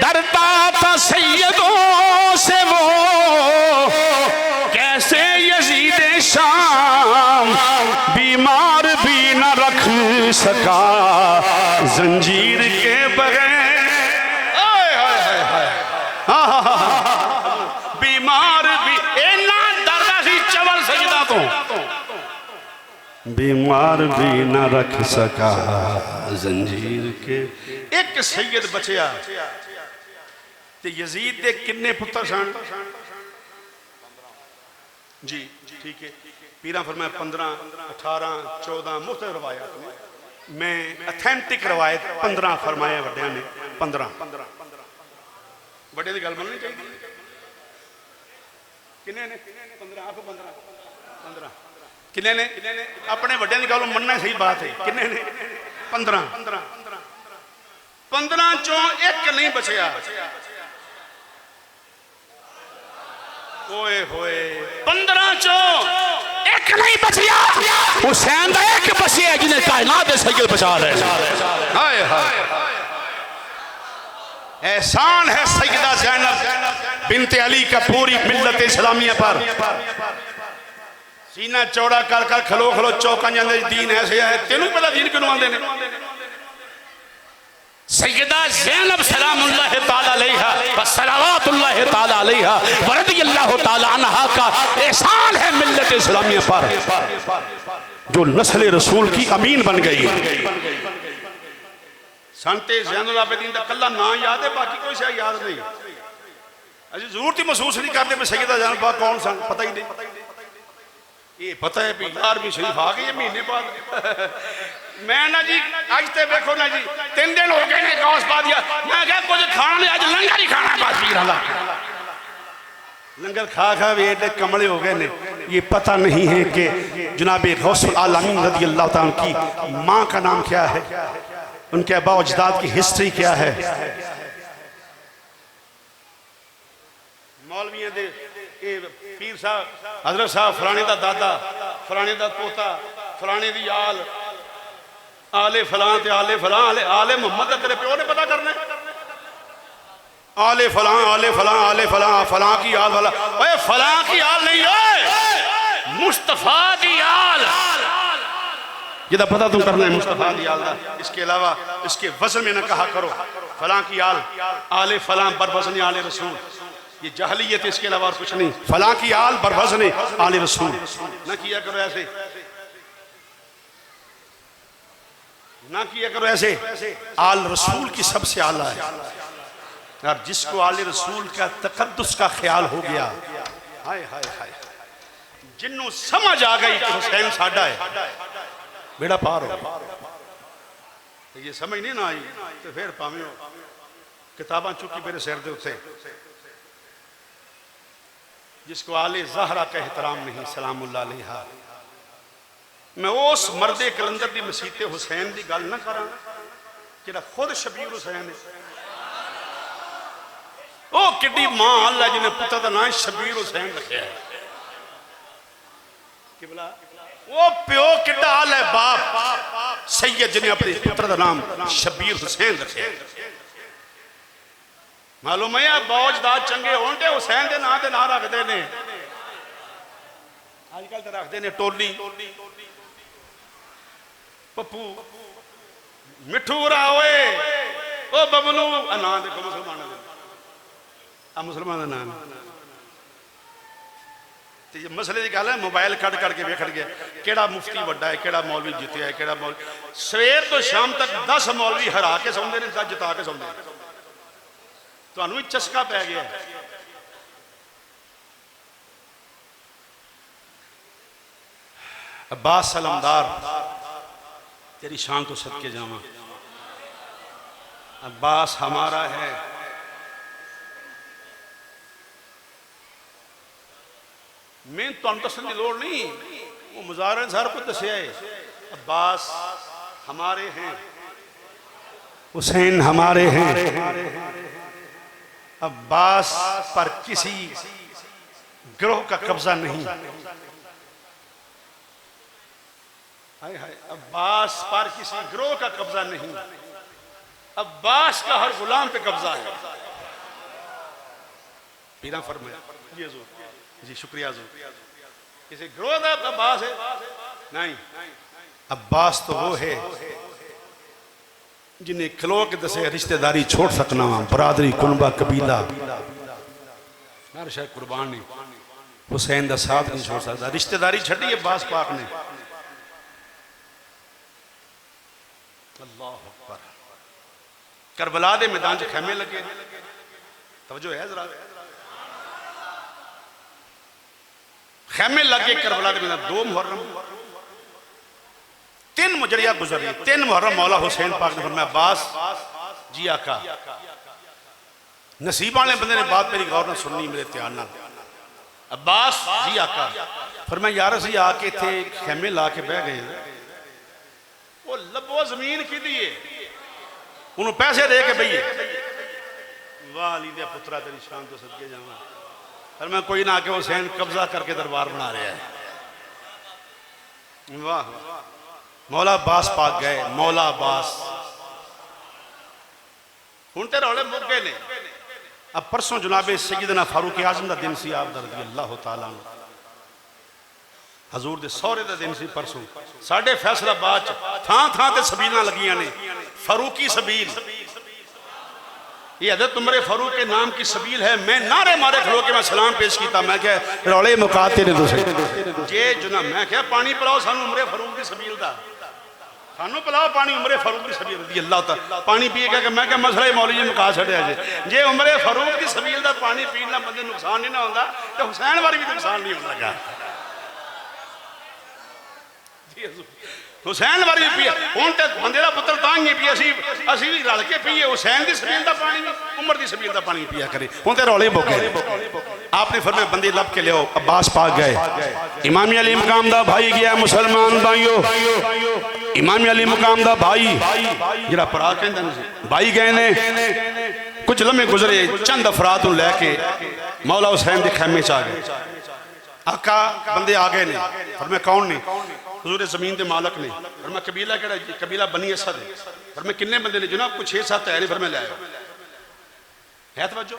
डरता था सैयदों से वो, कैसे यजीद शाम। बीमार भी न रख सका जंजीर के बगैर। बीमार भी इन्ना डरदा सी चवल सजदा तो, बीमार भी न रख सका जंजीर के। एक सैयद बचया ते यजीद दे किन्ने पुत्र सन जी, ठीक है। पीरा फरमाया 15, 18, 14 मुख्त रवायत में, मैं अथेंटिक रवायत 15 फरमाया वड्डियां ने। 15 बड़े की गल मननी चाहिए। किन्ने ने 15, आप 15 किन्ने ने अपने वड्डियां की गल मनना सही बात है। किन्ने ने 15 15 चों एक नहीं बचया। ओए होए 15 चों एक नहीं बचया। हुसैन दा एक बचया जिन्हें कायनात दे सैयद बचा रहे। हाय हाय एहसान है सैयदा ज़ैनब बिनते अली का पूरी मिल्लत इस्लामिया पर। सीना चौड़ा कर कर खलो खलो चौका जाने दीन ऐसे है। तेनू पता दीन क्यों आंदे ने? सैयदा ज़ैनब सलामुल्लाह ताला अलैहा व सलावतुल्लाह ताला अलैहा व रदियल्लाहु ताला अन्हा का एहसान है मिल्लत इस्लामिया पर, जो नस्ल रसूल की अमीन बन गई। संते ज़ैनुल आबिदीन का कल्ला ना याद है, बाकी कोई शायद याद नहीं। अजी जरूरत ही महसूस नहीं करते भी सैयदा ज़ैनब कौन सन, पता ही नहीं। ये पता है भी 11वीं शरीफ आ गई है महीने बाद। मैं ना जी अज तो देखो ना जी 3 दिन हो गए ने गौस पा दिया। मैं क्या कुछ खाना नहीं, अज लंगर ही खाना बस पीर वाला। लंगर खा खा वे एडे कमले हो गए ने। ये पता नहीं है कि जनाब गौसुल आलमीन रज़ी अल्लाह तआला की माँ का नाम क्या है, उनके आबा अजदाद की हिस्ट्री क्या है। मौलवियों दे पीर साहब हजरत साहब फलाने दा दादा फलाने दा पोता फलाने दी आले फलां ते आले फलां आले मोहम्मद दा तेरे प्यो ने पता करना आले फलां आले फलां आले फलां फलां की आल वाला ओए फलां की आल नहीं है मुस्तफा दी आल जिदा पता तुम करना है मुस्तफा दी आल दा। इसके अलावा इसके वजन में न कहा करो फलां की आल आले फलां बर वजन आले रसूल, ये जहलियत, इसके अलावा और कुछ नहीं। फलां की आल बर वजन आले रसूल न किया करो ऐसे, ना किया करो ऐसे। आल रसूल की सबसे आला है और जिसको आले रसूल का तकद्दुस का ख्याल हो गया, हाय हाय हाय, जिन्हों समझ आ गई कि हुसैन साडा है, बेड़ा पार हो। ये समझ नहीं ना आई तो फिर भावें किताबां चुकी मेरे सिर दे उत्ते। जिसको आले ज़हरा का एहतराम नहीं सलामुल्लाह अलैहा, मैं उस मर्दे कलंदर की मसीते हुसैन की गल ना करा जिहड़ा खुद शबीर हुसैन है। ओ किड्डी मां अल्लाह जिन्हें पुत्र का नाम शबीर हुसैन रखा है कि भला वो प्यो किड्डा आल है बाप सैयद जिन्हें अपने पुत्र का नाम शबीर हुसैन रखे। मालूम है बौजदाद चंगे होंगे हुसैन के नाम से ना रखते हैं, आजकल तो रखते हैं टोली पप्पू मिठू रावे ओ बबलू ना देखो मुसलमानों आ मुसलमान का नाम तो मसले की गल है। मोबाइल कट करके वेख गया केड़ा मुफ्ती वड्डा है, केड़ा मौलवी जितया है, केड़ा मौलवी सवेर तो शाम तक 10 मौलवी हरा के सौंदे ने, 10 जिता के सौंदे। तुहानू ही चस्का पै गया। अब्बास सलमदार तेरी शान तो सदके जावा, अब्बास हमारा है। मैं तुहानू दसण की लोड़ नहीं, वो मुजाहिर सारा कुछ दसिया है। अब्बास हमारे हैं, हुसैन हमारे हैं। अब्बास पर किसी गिरोह का कब्जा नहीं, हाय हाय, अब्बास पर किसी गिरोह का कब्जा नहीं, अब्बास का हर गुलाम पे कब्जा है। पीरा फरमाया ये जो जी शुक्रिया जो किसी गिरोह का अब्बास है नहीं, अब्बास तो वो है जिन्हें खलो के दसे रिश्तेदारी छोड़ सकना वा, बरादरी कुनबा कबीला हर शायद कुर्बान नहीं, हुसैन का साथ नहीं छोड़ सकता। रिश्तेदारी छड़ी अब्बास पाक ने। अल्लाह अकबर। करबला दे मैदान च खैमे लगे, तवज्जो है जरा, खैमे लगे करबला दे मैदान। 2 मुहर्रम 3 मुजरिया गुजरी, 3 मुहर्रम मौला हुसैन पाक ने फरमाया अब्बास जी आका, नसीब वाले बंदे ने बात मेरी गौर न सुननी मेरे ध्यान नाल। अब्बास जी आका फरमाया यार असीं आके इत्थे खैमे ला के बह गए, वो लबो जमीन की दी है, उन्होंने पैसे दे के बहिए। वाह अली दे पुत्रा तेरी शान तो सदके जावां। फरमाया कोई ना आके हुसैन कब्जा करके दरबार बना रहा है। वाह मौला अब्बास पाक गए, मौला अब्बास हुण ते रौले मुक गए ने। अब परसों जनाबे सैयदना फारूक आजम का दिन सी, आप रज़ी अल्लाह तआला अन्हु हजूर दे सौरे का दिन सी परसों। साढ़े फैसलाबाद थां थां ते सबीलां लगियां ने, फारूकी सबील, ये हज़रत उमर फारूक के नाम की सबील है। मैं नारे मारे खलो के मैं सलाम पेश किया, मैं क्या रौले मुकाते ने तुसीं जे जुना, मैं क्या पानी पिलाओ सानू उमर फारूक की सबील दा, सानू पिलाओ पानी उमर फारूक की सबील रज़ी अल्लाह तआला। पानी पी के मैं क्या मसला ही मौलवी जी मुका छड़िया जे उमर फारूक की सबील दा पानी पीना बंदे नुकसान नहीं ना होंदा तो हुसैन वाली भी नुकसान नहीं होने लगा। हुसैन वाली भी पी हूँ तो बंदे का पुत्र तां ही पी असी भी रल के पीए हुसैन की सबील का पानी भी उमर की सबील का पानी पिया करे हूँ तो रौले बोके आपने फरमाया बंदे लब के लियो अब्बास पाक गए इमाम अली मकाम दा भाई गया मुसलमान भाइयों इमाम अली मकाम दा भाई जरा भरा कहते भाई गए ने कुछ लम्हे गुजरे चंद अफराद लैके मौला हुसैन के खैमे च आ गए आका बंदे आ गए ने पर मैं कौन ने हजूर जमीन के मालक ने पर मैं कबीला केड़ा कबीला बनी असद है पर मैं किन्ने बंदे ने जनाब कुछ 6-7 है नहीं फिर मैं ले आया है तवज्जो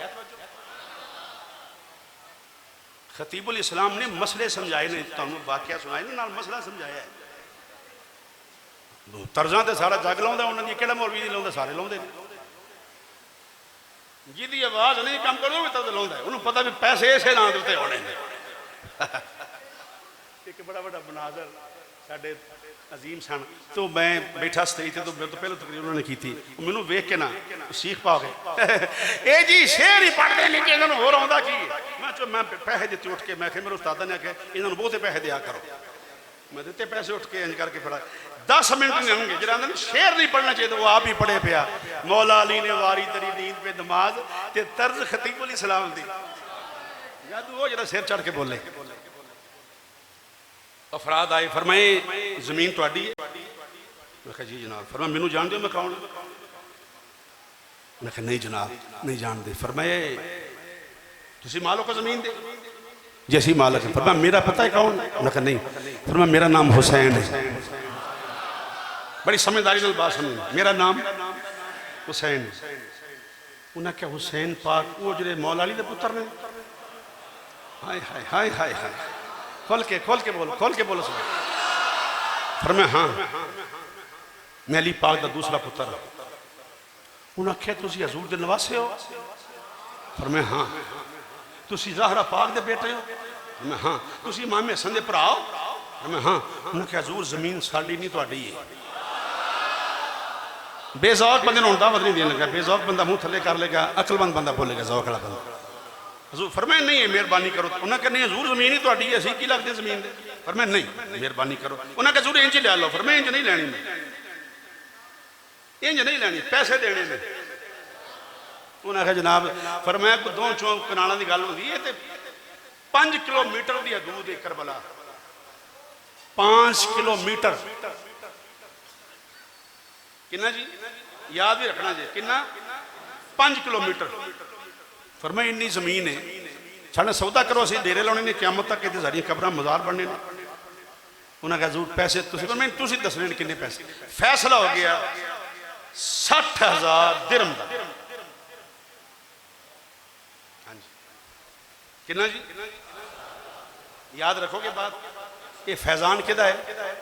खतीबुल इस्लाम ने मसले समझाए ने तुहानू वाकया सुनाए ने नाल मसला समझाया है तर्जा तो सारा जग लाउंदा उन्हां दी केड़ा मौलवी नहीं लाउंदा सारे लाउंदे ने जिहदी आवाज़ नहीं काम करो भी तद लाउंदा है उन्होंने पता भी पैसे इसे नाम दे उत्ते आने ने एक बड़ा बड़ा बनाजर साडे अजीम सन तो मैं बैठा स्टेज तो मेरे तो पहले तकरीर उन्होंने की थी मैनू वेख के ना सीख पा गए ए जी शेर ही पढ़ते नहीं कि इन्होंने होर आउंदा की मैं पैसे दिते उठ के मैं मेरे उस्तादा ने आख्या इन्होंने बहुते पैसे दिया करो मैं दिते पैसे उठ के इंज करके फड़ा 10 मिनट नहीं होंगे जरा शेर नहीं पढ़ना चाहिए वो आप ही पढ़े पिया मौला अली ने वारी तेरी नींद पे नमाज ते तर्ज खतीबुल इस्लाम दी जब वो जरा सिर चढ़ के बोले अफराद आए फरमाए जमीन तुहाडी है मैं कहा जी जनाब फरमाया मैनू जान दो मैं कौन मैं कहा नहीं जनाब नहीं जानते फरमाए तुसी मालिक हो जमीन दे जी असी मालिक है फरमाया मेरा पता है कौन मैं कहा नहीं फरमाया मेरा नाम हुसैन है बड़ी समझदारी नाल बात सुनी मेरा नाम हुसैन उन्हें क्या हुसैन पाक वो जो मौला अली दे पुत्र ने हाय हाय हाय हाय हाय खोल के बोलो सुन फरमाया हाँ मैं अली पाक का दूसरा पुत्र उन्हें आख्या तुसी हजूर दे नवासे हो फरमाया हाँ तुसी ज़हरा पाक दे बेटे हो मैं हाँ तुसी इमाम हसन दे भरा हो मैं हाँ उन्हें आख्या हजूर जमीन साडी नहीं तुहाडी है बेजौक बंदे नूं दावत नहीं देने लगा बेजौक बंदा मुंह थले कर लेगा अकलमंद बंदा बोलेगा जौक वाला बंदा हजूर फरमाया नहीं है मेहरबानी करो उन्हें कहा नहीं हजूर जमीन ही तुहाडी है असीं की लगदे जमीन दे फरमाया नहीं मेहरबानी करो उन्हें कहा हजूर इंज ले लो फरमाया इंज नहीं लैनी मैं इंज नहीं लैनी पैसे देने ने उन्हें कहा जनाब फरमाया को 2 चौं कनालों की गल होंदी है ते 5 किलोमीटर दी हदूद है करबला 5 किलोमीटर कितना जी याद भी रखना जी कितना 5 किलोमीटर फरमाया इन्नी जमीन है साढ़े सौदा करो असीं डेरे लाने ने क्यामत तक इत्थे सारियां कब्रां मज़ार बनने ने उन्हें कहा जरूर पैसे मैं तुसीं दसने ने किन्ने पैसे फैसला हो गया 60,000 दिरहम दा हाँ जी कितना जी याद रखोगे बात ये फैजान किदा है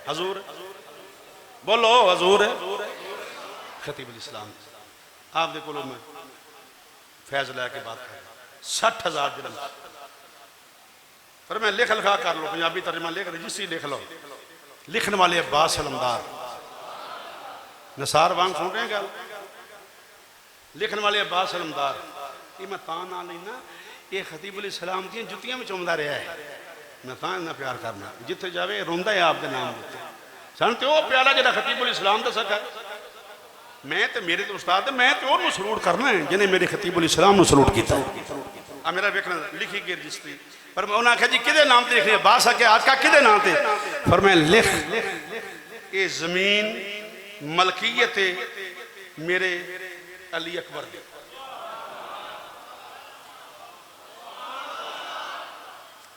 हजूर बोलो हजूर खतीबुल इस्लाम आप दे कोलों मैं फैज लैके बात कर 60,000 दिरहम पर मैं लिख लिखा कर लो पंजाबी तर्जमा लिख रजिस्ट्री लिख लो लिखने वाले अब्बास अलमदार नसार वांग सुन रहे हैं गल लिखने वाले अब्बास अलमदार ये मैं तां ना लेना ये खतीबुल इस्लाम दी जुत्तियां में चुमदा रहा है मैं तां इन्ना प्यार करना जिथे जावे रोंदा है आपके नाम उत्ते सन तो वह प्याला जो खतीबुल इस्लाम दा सका मैं तो मेरे तो उस्ताद मैं तो उन्होंने सलूट करना है जिन्हें मेरे खतीबुल इस्लाम को सलूट किया आ मेरा वेखना लिखी गई रजिस्ट्री पर मैं उन्हें आख्या जी किदे नाम ते लिखनी है बास आके आका किदे नाम ते पर मैं लिख ये जमीन मलकीयत मेरे अली अकबर दी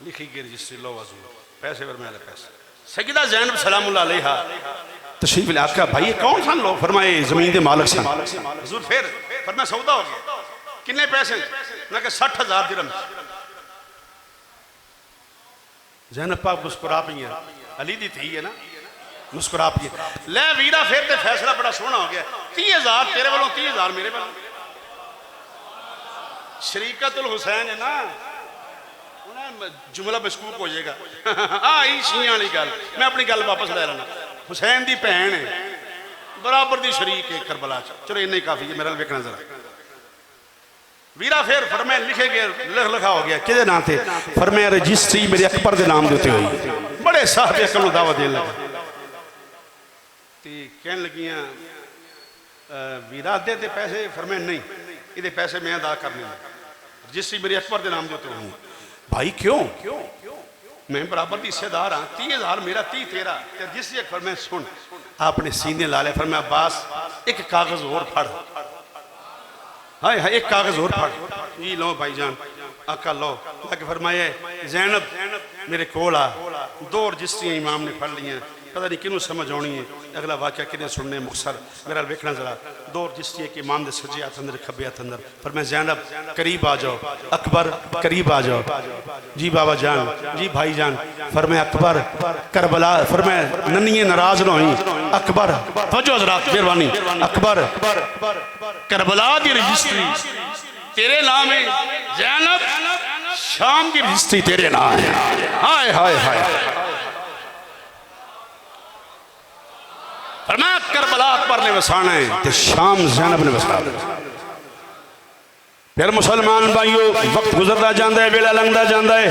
लिखी गई रजिस्ट्री लो हजूर पैसे पर मैं पैसे सैयदा ज़ैनब सलामुल्लाह अलैहा तशरीफ ले आका भाई कौन सन लोग फरमाए जमीन के मालिक सन हजूर फिर फरमाया सौदा हो गया किन्ने पैसे मैं कहा 60,000 दिरहम ज़ैनब पाक मुस्कुरा पई है अली दी थी है ना मुस्कुरा पई ले वीरा फिर ते फैसला बड़ा सोहना हो गया 30,000 तेरे वालों 30,000 मेरे वालों शरीकतुल हुसैन है ना जुमला मशकूक हो जाएगा आई शियां वाली गल मैं अपनी गल वापस ले लेना हुसैन दी भैन है बराबर दी शरीक है करबला चलो इन्ना ही काफी है मेरा वेखना जरा वीरा फिर फरमाया लिखे गए लिख लिखा हो गया किहदे नाम ते फरमाया रजिस्ट्री मेरे अकबर के नाम दे उत्ते हुई बड़े साहब अकल नूं दावा देन लगा कहन लगियां वीरा दे ते पैसे, फिर मैं नहीं, ये पैसे मैं अदा करने, रजिस्ट्री मेरी अकबर के नाम के उत्ते होनी। भाई क्यों? मैं बराबर की हिस्सेदार हाँ, 30,000 मेरा 30 तेरा, रजिस्ट्री फिर मैं सुन आपने सीने ला लिया। फिर मैं अब्बास एक कागज और फड़, हाय हाय एक कागज और फड़, ये लो भाईजान आका लो। लाके फरमाया ज़ैनब मेरे कोल आ, 2 रजिस्ट्रियाँ इमाम ने फड़ लियाँ, पता नहीं किनू समझ आनी है, अगला वाक्य किने सुनने मुख्तसर मेरा वेखना जरा। 2 रजिस्ट्रियाँ के इमाम के सज्जे हाथ अंदर खब्बे हाथ अंदर। पर मैं ज़ैनब करीब आ जाओ, अकबर करीब आ जाओ, जी बाबा जान, जी भाई जान। फिर मैं अकबर करबला, फिर मैं नन्ही नाराज ना हुई, अकबर फजो हज़रात मेहरबानी, अकबर करबला की रजिस्ट्री तेरे नाम है, ज़ैनब शाम की रजिस्ट्री तेरे नाम है। हाय हाय हाय, फरमाया करबला अकबर ने वसाना है तो शाम ज़ैनब ने वसाना। फिर मुसलमान भाइयों वक्त गुजरता जाता है, वेला लंघता जाता है।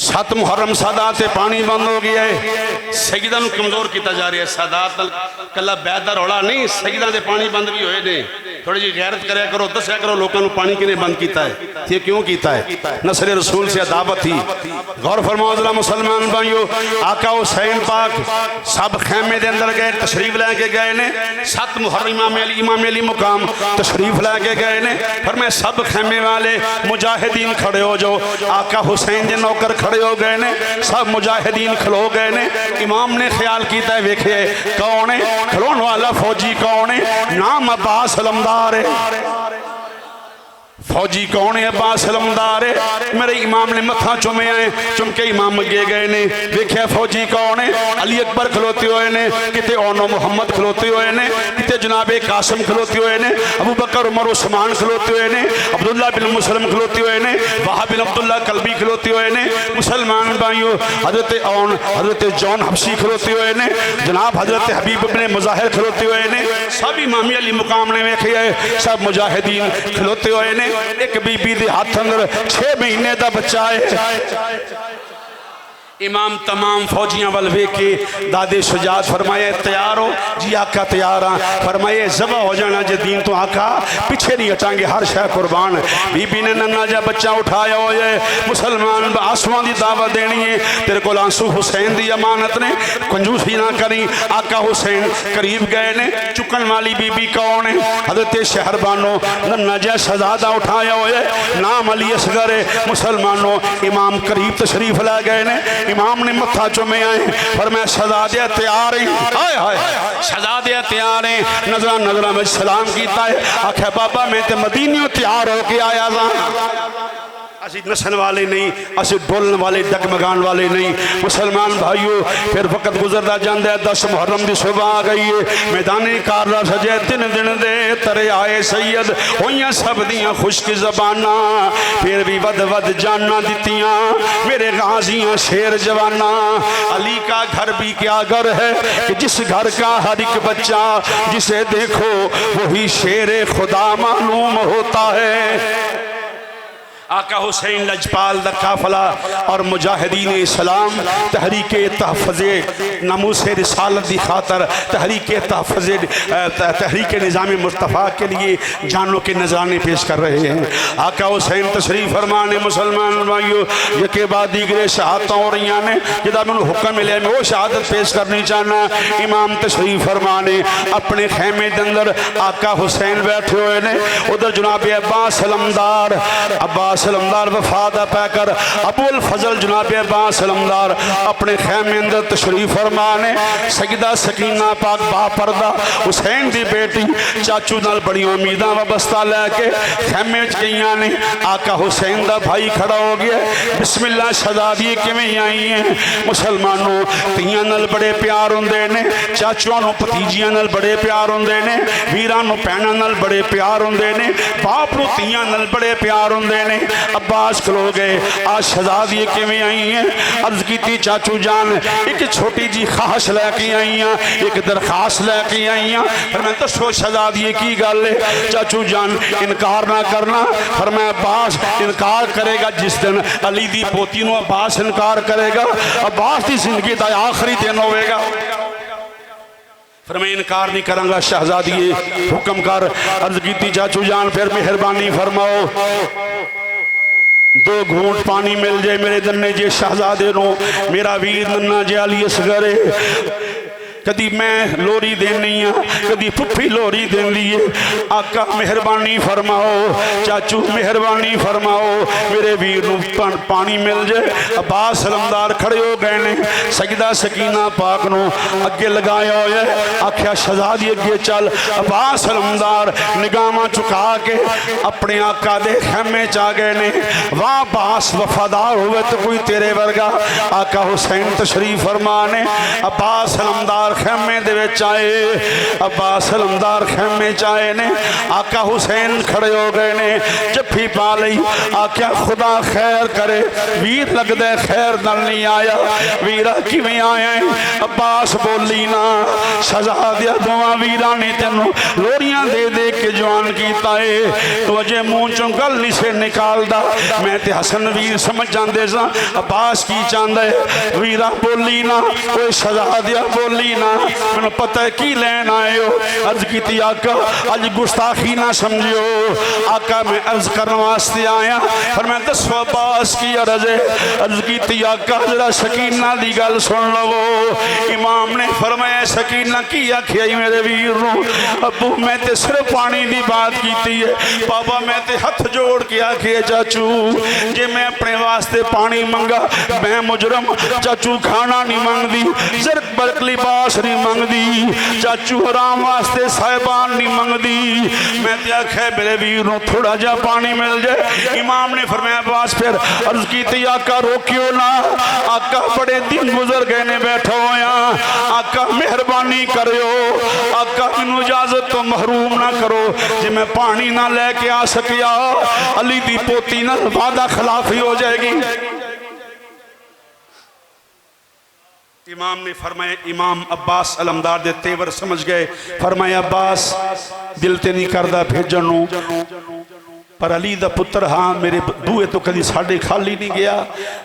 7 मुहर्रम सादात से पानी बंद हो गया है, सईदा नूं कमजोर किया जा रहा है। सादात कला बैद दा रौला नहीं, सईदा के पानी बंद भी होए ने। थोड़ी जी गैरत कराया करो, दसिया करो लोगों को पानी किने बंद किया है, ये क्यों किया है? नस्ल रसूल से दावत थी। गौर फरमाओ जरा मुसलमान भाइयों, आका हुसैन पाक सब खैमे के अंदर गए, तशरीफ लैके गए ने। 7 मुहर्रम इमाम अली मुकाम तशरीफ लैके गए ने। फिर मैं सब खैमे वाले मुजाहिदीन खड़े हो जाओ, आका हुसैन के नौकर खड़े हो गए ने, सब मुजाहिदीन खलो गए ने। इमाम ने ख्याल किया वेखे कौन है खलोन वाला फौजी, कौन है? नाम अब्बास अलमदार है। फौजी कौन है? अब्बास अलमदार है। मेरे इमाम ने मथा चुमिया है, चुम के इमाम अगे गए ने, देखिया फौजी कौन है? अली अकबर खलोते हुए ने, किते ओनो मुहम्मद खलोते हुए ने, किते जनाबे कासिम खलोते हुए ने, अबू बकर उमर उस्मान खलोते हुए ने, अब्दुल्ला बिन मुसलम खलोते हुए ने, वहाब बिन अब्दुल्ला कल्बी खलोते हुए ने। मुसलमान भाइयों हजरत ओन हजरत जॉन हबशी खलोते हुए ने, जनाब हजरत हबीब इब्ने मुजाहिर खलोते हुए ने। सब इमामी अली मुकाम ने वेखे है, सब मुजाहिदीन खलोते हुए ने। एक बीबी दे हाथ अंदर 6 महीने का बच्चा है। इमाम तमाम फौजियां वाल वेख के दादे शुजात फरमाए तैयार हो? जी आका तैयार हाँ। फरमाए जबा हो जाना जे दीन तो आका, पीछे नहीं हटांगे, हर शह कुर्बान। बीबी ने नन्ना जा बच्चा उठाया हो जाए, मुसलमान आंसुओं की दावत देनी है, तेरे को आंसू हुसैन की अमानत ने, कंजूसी ना करी। आका हुसैन करीब गए ने, चुकन वाली बीबी कौन है? हजरत शहरबानो नन्ना जा शहजादा उठाया हो जाए, नाम अली असगर है। मुसलमानों इमाम करीब तशरीफ ला गए ने, इमाम ने मत्था चुमे आए, पर मैं शहजादे तैयार ही, हाय हाय शहजादे तैयार है। नजर नजर में सलाम किया है, आख्या बाबा मैं तो मदीने तैयार होके आया था। असी नसन वाले नहीं, असी डोलन वाले डगमगान वाले नहीं। मुसलमान भाइयों फिर वक्त गुजरता जाता है, 10 मुहर्रम की सुबह आ गई है। मैदानी कारला सजे 3 दिन दे तरे आए सैयद होइयां सब दियां खुश्क जबाना, फिर भी वद वद जाना दितियां मेरे गाजियां शेर जवाना। अली का घर भी क्या घर है कि जिस घर का हर एक बच्चा जिसे देखो वही शेर खुदा मालूम होता है। आका हुसैन लजपाल दा काफिला और मुजाहिदीन इस्लाम तहरीक तहफ़्फ़ुज़ नमूस रिसालत की खातर तहरीक तहरीक निज़ाम मुस्तफ़ा के लिए जानों के नजराने पेश कर रहे हैं। आका हुसैन तशरीफ फरमाने मुसलमान भाइयों यके बाद दीगरे शहादत हो रही ने, जिदा मैंने हुक्म मिले मैं वो शहादत पेश करनी चाहना। इमाम तशरीफ फरमाने अपने खेमे के अंदर आका हुसैन बैठे हुए ने, उधर जनाब अब्बास अलमदार अलमदार वफादा पैकर अबुल फजल जनाब अब्बास अलमदार अपने खैमे अंदर तशरीफ फरमा ने। सईदा सकीना पाक बापर्दा हुसैन की बेटी चाचू नाल बड़ी उम्मीदा वाबस्ता लैके खैमे गई ने। आका हुसैन का भाई खड़ा हो गया, बिस्मिल्लाह शहजादी किवें आई है? मुसलमानों तियां नाल बड़े प्यार होंदे ने, चाचुआं नूं भतीजियां नाल बड़े प्यार होंदे ने, वीरां नूं भैणां नाल बड़े प्यार होंदे ने, बाप नूं तियां नाल बड़े प्यार होंदे ने। अब्बास खलो गए, आज शहजादी किवें आई है? अर्ज की चाचू जान एक छोटी जी ख्वाहिश लैके आई हाँ, एक दरखास्त लैके आई हाँ। फिर मैं दसो शहजादी की गल है? चाचू जान इनकार ना करना। फिर मैं अब्बास इनकार करेगा जिस दिन अली दी पोती नूं अब्बास इनकार करेगा, अब्बास की जिंदगी का आखिरी दिन होगा। फिर मैं इनकार नहीं करांगा। शहजादी हुक्म कर। अर्ज की चाचू जान फिर मेहरबानी फरमाओ, 2 घूंट पानी मिल जाए मेरे दन्ने जे शहजादे नो। मेरा वीर नन्ना जे अली असगर कदी मैं लोरी देनी हाँ, कदी फुफी लोरी देंदी है। आका मेहरबानी फरमाओ, चाचू मेहरबानी फरमाओ, मेरे वीर नूं पानी मिल जाए। अब्बास अलमदार खड़े हो गए ने, सजदा सकीना पाक नूं अगे लगाया होया है। आख्या शहजादी अगे चल। अब्बास अलमदार निगाहां झुका के अपने आका दे खैमे च आ गए ने। वाह अब्बास वफादार होवे तो कोई तेरे वर्गा। आका हुसैन तशरीफ फरमा ने। अब्बास अलमदार खैमे दे विच आए। अब्बास अलमदार खैमे च आए ने। आका हुसैन खड़े हो गए ने, जफ्फी पा लई। आख्या खुदा खैर करे, वीर लगदा खैर नाल नहीं आया। वीरा किवें आया है? अब्बास बोली ना, शहजादिया दोवां वीरां ने तैनूं लोरियां दे दे के जवान कीता है। तो अजे मुंह चों गल नहीं से निकालदा। मैं ते हसन वीर समझ जांदे सा अब्बास की चाहता है। वीरा बोली ना, कोई शहजादिया बोली ना, मैनू पता है की लैन आए हो। अर्ज की आका अज गुस्ताखी ना समझियो। आका मैं अर्ज करने वास्ते आया। पर मैं दसो अब्बास की अर्ज है। अर्ज की आका जरा शकीना की गल सुन लवो। इमाम ने फरमाया शकीना की आखिया मेरे वीर नूं? अबू मैं ते सिर्फ पानी की बात की है। बाबा मैं ते हथ जोड़ के आखिए चाचू जे मैं अपने वास्ते पानी मंगा मैं मुजरम। चाचू खाना नहीं मंगदी, ज़र्क बर्क लिबास नहीं मंगदी। चाचू आराम वास्ते साहिबान नहीं मंगदी। मैं ते आख्या मेरे वीर नूं थोड़ा जा पानी मिल जाए। इमाम ने फरमाया बस। फिर अर्ज की आका रोकियो ना। आका बड़े दिन गुजर गए ने, बैठो होया। आका मेहरबानी करो, आका मैनू इजाजत तो महरूम ना करो। जे मैं पानी ना लैके आ सकिया अली दी पोती ना वादा खिलाफी हो जाएगी। इमाम ने फरमाया, इमाम अब्बास अलमदार दे तेवर समझ गए। फरमाया अब्बास दिल ते नहीं करदा भेजण नूं, पर अली दा पुत्र हाँ मेरे बूहे तो कभी साढ़े खाली नहीं गया।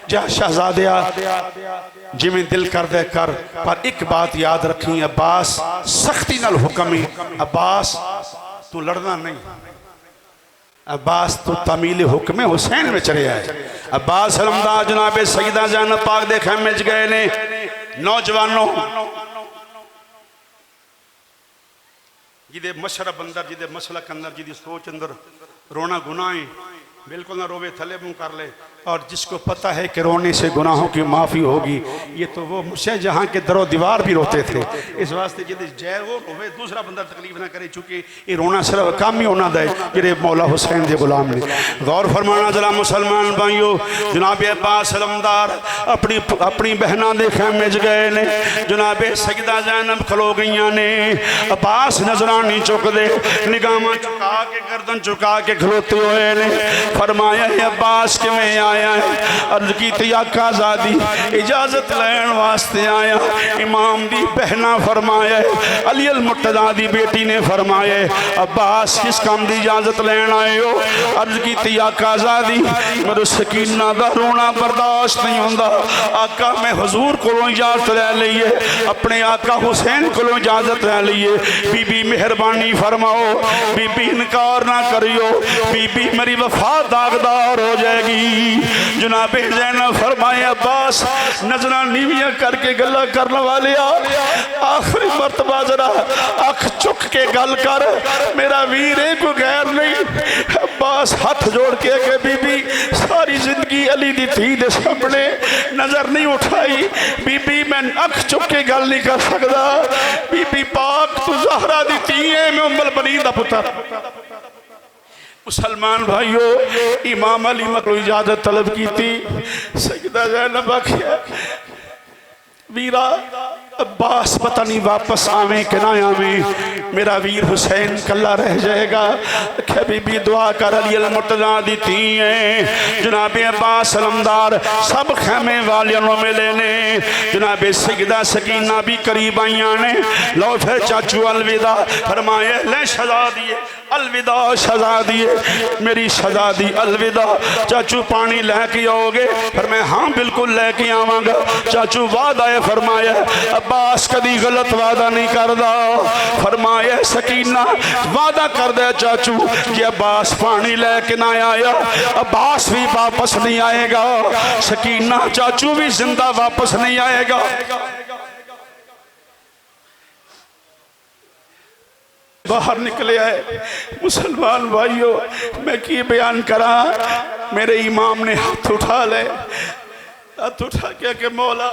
जा शहजादिया जिमें दिल करदा कर, पर एक बात याद रखी अब्बास सख्ती नाल हुक्म है। अब्बास तू लड़ना नहीं। अब्बास तो तमील हुक्म हुसैन में चढ़िया है। अब्बास अलमदार जनाब सईदा ज़ैनब पाक दे खैमे च गए ने। नौजवानों जिदे मशरब अंदर, जिदे मसलक अंदर, जिदी सोच अंदर रोना गुनाह है, बिल्कुल ना रोवे, थले मुँह कर ले। और जिसको पता है कि रोने से गुनाहों की माफ़ी होगी, ये तो वो मुझसे जहाँ के दरो दीवार भी रोते थे। इस वास्ते जिदे जय वो रोवे, दूसरा बंदा तकलीफ ना करे, चूँकि ये रोना सिर्फ काम ही होना दे जिरे मौला हुसैन के गुलाम ने। गौर फरमाना जरा मुसलमान भाइयों, जनाब अब्बास अलमदार अपनी अपनी बहना के खैमे च गए ने। जनाब सईदा ज़ैनब खलो गई ने। अब्बास नजरां नहीं चुकते, निगाहां चुका के गर्दन चुका के खलोते हुए ने। फरमाया अब्बास किवें आया है? अर्ज की आका ज़ादी इजाजत लैन वास्ते आया। इमाम दी बहना फरमाया अली अल मुर्तज़ा दी बेटी ने फरमाया अब्बास किस काम की इजाजत लैन आए हो? अर्ज की आका ज़ादी मेरे सकीना दा रोना बर्दाश्त नहीं होंदा। आका मैं हजूर को इजाजत लै लीए, अपने आका हुसैन को इजाजत लै लीए। बीबी मेहरबानी फरमाओ, बीबी इनकार ना करियो, बीबी मेरी वफा दागदार हो जाएगी। जनाबे ज़ैनब फरमाया अब्बास नजरा नीवियां करके गल्ला करने वाले आखिरी मरतबा जरा अख चुक के गल कर, मेरा वीर है कोई गैर नहीं। अब्बास हाथ जोड़ के कि बीबी सारी जिंदगी अली दी थी दे सामने नजर नहीं उठाई, बीबी मैं अख चुक के गल नहीं कर सकता। बीबी पाक तू ज़हरा दी थी है, मैं उम्मुल बनीन दा पुत्र। मुसलमान भाइयों इमाम अली मको इजाजत तलब की थी। सईदा ज़ैनब आखिया वीरा अब्बास पता नहीं वापस आवे कि ना आवे, मेरा वीर हुसैन कला रह जाएगा। क्या बीबी दुआ कर अली अल मुर्तज़ा दी थी है। जनाबे अब्बास अलमदार सब खैमे वालों मिले ने। जनाबे सईदा सकीना भी करीब आईया ने। लो फिर चाचू अलविदा फरमाया ले शहजादी अलविदा शहजादी, मेरी शहजादी अलविदा, चाचू पानी लैके आओगे? फिर मैं हाँ बिल्कुल लैके आवांगा। चाचू वादा है फरमाया, अब्बास कदी गलत वादा नहीं करदा। फरमाया सकीना वादा कर दे चाचू, जे अब्बास पानी लैके ना आया अब्बास भी वापस नहीं आएगा, सकीना चाचू भी जिंदा वापस नहीं आएगा। बाहर निकले आए मुसलमान भाइयों, मैं की बयान करा। मेरे इमाम ने हाथ उठा ले, हाथ उठा के कि मौला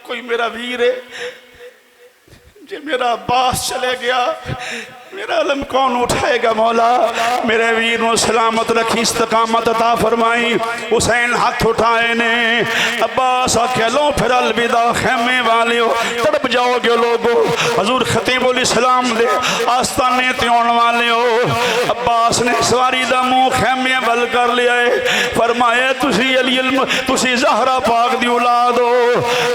कोई मेरा वीर है, जे मेरा अब्बास चले गया मेरा अलम कौन उठाएगा? मौला मेरे वीर को सलामत रखी, इस्तकामत अता फरमाई। हुसैन हाथ उठाए ने, अब्बास आखे लो फिर अलविदा खेमे वाले हो, तड़प जाओगे लोगो, हजूर खतीबुल इस्लाम दे आस्थाने ते आने वाले हो। अब्बास ने सवारी दा मुंह खेमे वल कर लिया है, फरमाया तुसी अली तुसी ज़हरा पाक दी औलाद हो।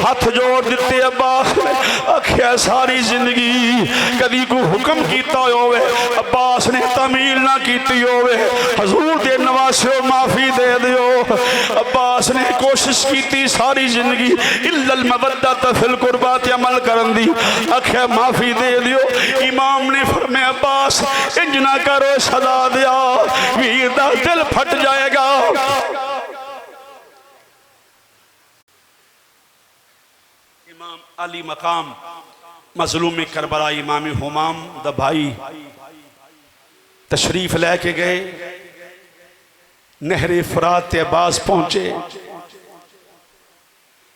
हाथ जोड़ दिते अब्बास ने, आख्या सारी जिंदगी कदी को हुक्म कीता होवे अब्बास ने तमील ना कीती होवे, हजूर दे नवासियो माफी दे दियो। अब्बास ने कोशिश की सारी जिंदगी इल्लल मवद्दत फिल कुर्बात अमल करन दी, आख्या माफी दे दियो। इमाम ने फरमाया अब्बास इंज ना करो, सदा दिया वीर दा दिल फट जाएगा। इमाम अली मकाम मजलूम करबला इमाम हुमाम द भाई तशरीफ लैके गए, नहरे फरात अब्बास पहुंचे,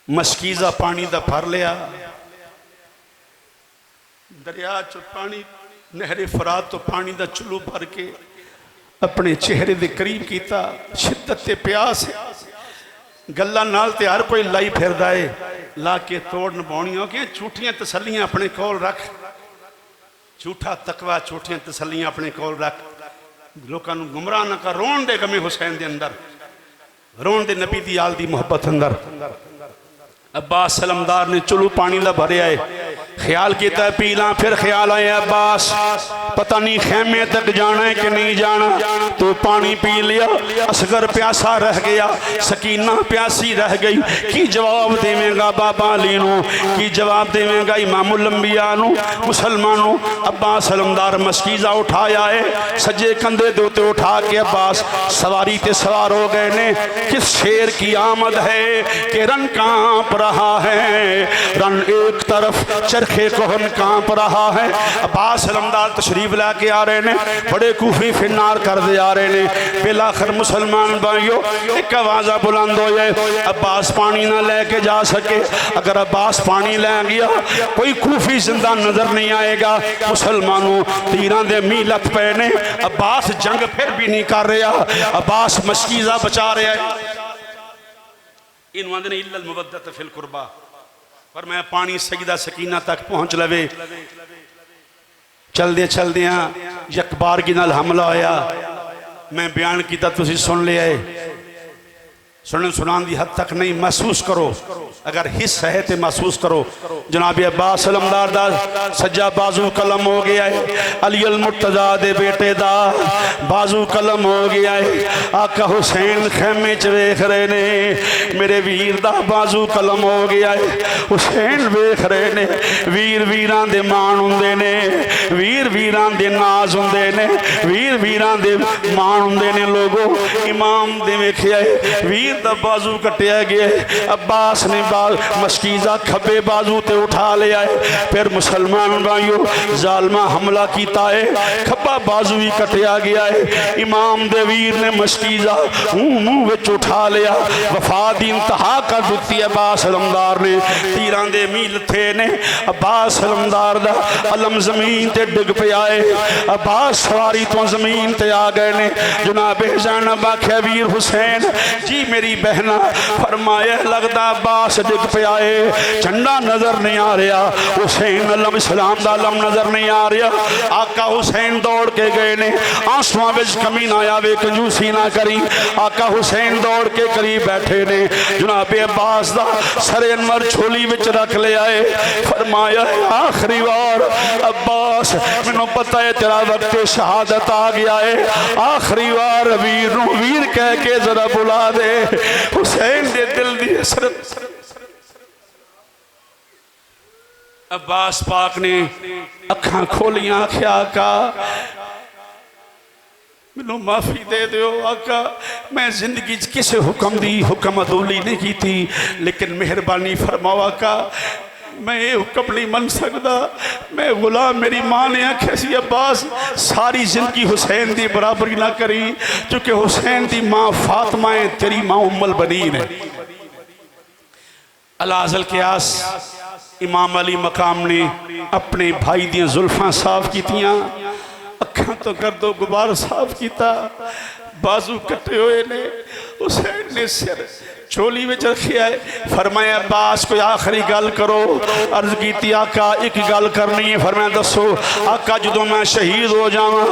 मशकीज़ा पानी दा भर लिया, दरिया चो पानी नहरे फरात तो पानी दा चुल्लू भर के अपने चेहरे दे करीब किया। शिद्दत ते प्यास गल्लां नाल ते हर कोई लाई फिरदा है, ला के तोड़ निभाउणियां कि झूठियां तसल्लियां अपने कोल रख, झूठा तकवा झूठियां तसल्लियां अपने कोल रख, लोगों को गुमराह न कर। रोन दे गमे हुसैन दे अंदर, रोन दे नबी दी आल दी मुहब्बत अंदर। अब्बास सलमदार ने चुलू पानी ला भरे आए, ख्याल किया पी ला, फिर ख्याल आया अब्बास पता नहीं खेमे तक जाना है कि नहीं जाना, तो पानी पी लिया। असगर प्यासा रह गया, सकीना प्यासी रह गई। की जवाब देवेगा बाबा अली नू, की जवाब देवेगा इमामुल अंबिया नू, मुसलमानों? अब्बास सलमदार मशकीज़ा उठाया है, सज्जे कंधे दे उत्ते उठा के अब्बास सवारी ते सवार हो गए ने। किस शेर की आमद है कि रन कांप रहा है, रन एक तरफ चरखे कोहन कांप रहा है। अब्बास सलमदार तशरीफ लाके आ रहे ने, बड़े कूफी फिन्नार कर दे आ रहे ने। बिलाखिर मुसलमान भाइयों एक आवाज़ बुलंद हो जाए, अब्बास पानी ना लेके जा सके। अगर अब्बास पानी ले गया कोई कूफी जिंदा नजर नहीं आएगा। मुसलमानों तीरां दे मीह लथ पे ने, अब्बास जंग फिर भी नहीं कर रहा, अब्बास मशकीज़ा बचा रहा है। इन आंदे ने इल्लल मुवद्दत फिल कुर्बा, पर मैं पानी सजदा सकीना तक पहुंच लवे। चलदे चलदिया यकबार की नाल हमला होया, मैं बयान किया तुसी सुन लिया है, सुनन सुनान की हद तक नहीं, महसूस करो। अगर हिस्स है तो महसूस करो। जनाब अब्बास सलमदार दा सज्जा बाजू कलम हो गया है, अली अल मुर्तजा दे बेटे दा बाजू कलम हो गया है। आका हुसैन खेमे च वेख रहे ने, मेरे वीर दा बाजू कलम हो गया है। हुसैन वेख रहे ने, वीर वीरां दे मान हुंदे ने, वीर वीरां दे नाज हुंदे ने, वीर वीरां दे मान हुंदे ने। लोगो इमाम दे वेखिया है, वीर दा बाजू कटिया गया। अब्बास ने मशकीज़ा खब्बे बाजू ते उठा लिया है। फिर मुसलमान भाइयों जालमा हमला किया है, खब्बा बाजू भी कटिया गया है। इमाम दे वीर ने मशकीज़ा मुंह विच उठा लिया, वफा दी इंतहा कर दी। अब्बास सलमदार ने तीरां दे मीह लथे ने, अब्बास सलमदार दा अलम जमीन ते डिग पिया है। अब्बास सवारी तो जमीन ते आ गए ने। जनाबे ज़ैनब आख्या वीर हुसैन जी मेरी मेरी बहना। फरमाया लगता अब्बास डिग पिया है, झंडा नजर नहीं आ रहा, हुसैन अलम इस्लाम दा अलम नजर नहीं आ रहा। आका हुसैन दौड़ के गए ने, आंसुओं में कमी ना आवे, कंजूसी ना करी। आका हुसैन दौड़ के करीब बैठे ने, जनाबे अब्बास दा सरे अनवर झोली विच रख लिया है। फरमाया आखिरी बार अब्बास मैनू पता है तेरा वक्त शहादत आ गया है, आखिरी बार वीर नू वीर कह के जरा बुला दे। हुसैन दे दिल दी हसरत अब्बास पाक ने अखां खोलियां, आख्या आका मैनू माफ़ी दे दो। आका मैं जिंदगी किसी हुक्म दी हुक्म अदूली नहीं की थी, लेकिन मेहरबानी फरमाओ आका मैं ये हुक्म नहीं मन सकता। मैं गुलाम, मेरी माँ ने आख्या सी अब्बास सारी जिंदगी हुसैन की बराबरी ना करी, क्योंकि हुसैन की माँ फातिमा है, तेरी माँ उम्मुल बनीन है। अलाजल क्यास इमाम अली मकाम ने अपने भाई दियां जुल्फां साफ कीतियां, अखां तो गर्दो गुबार साफ किया, बाजू कटे हुए ने। हुसैन ने सिर झोली में रखिया है। फरमाया अब्बास कोई आखिरी गल करो। अर्ज की आका एक गल करनी है। फरमाया दसो। आका जो मैं शहीद हो जावा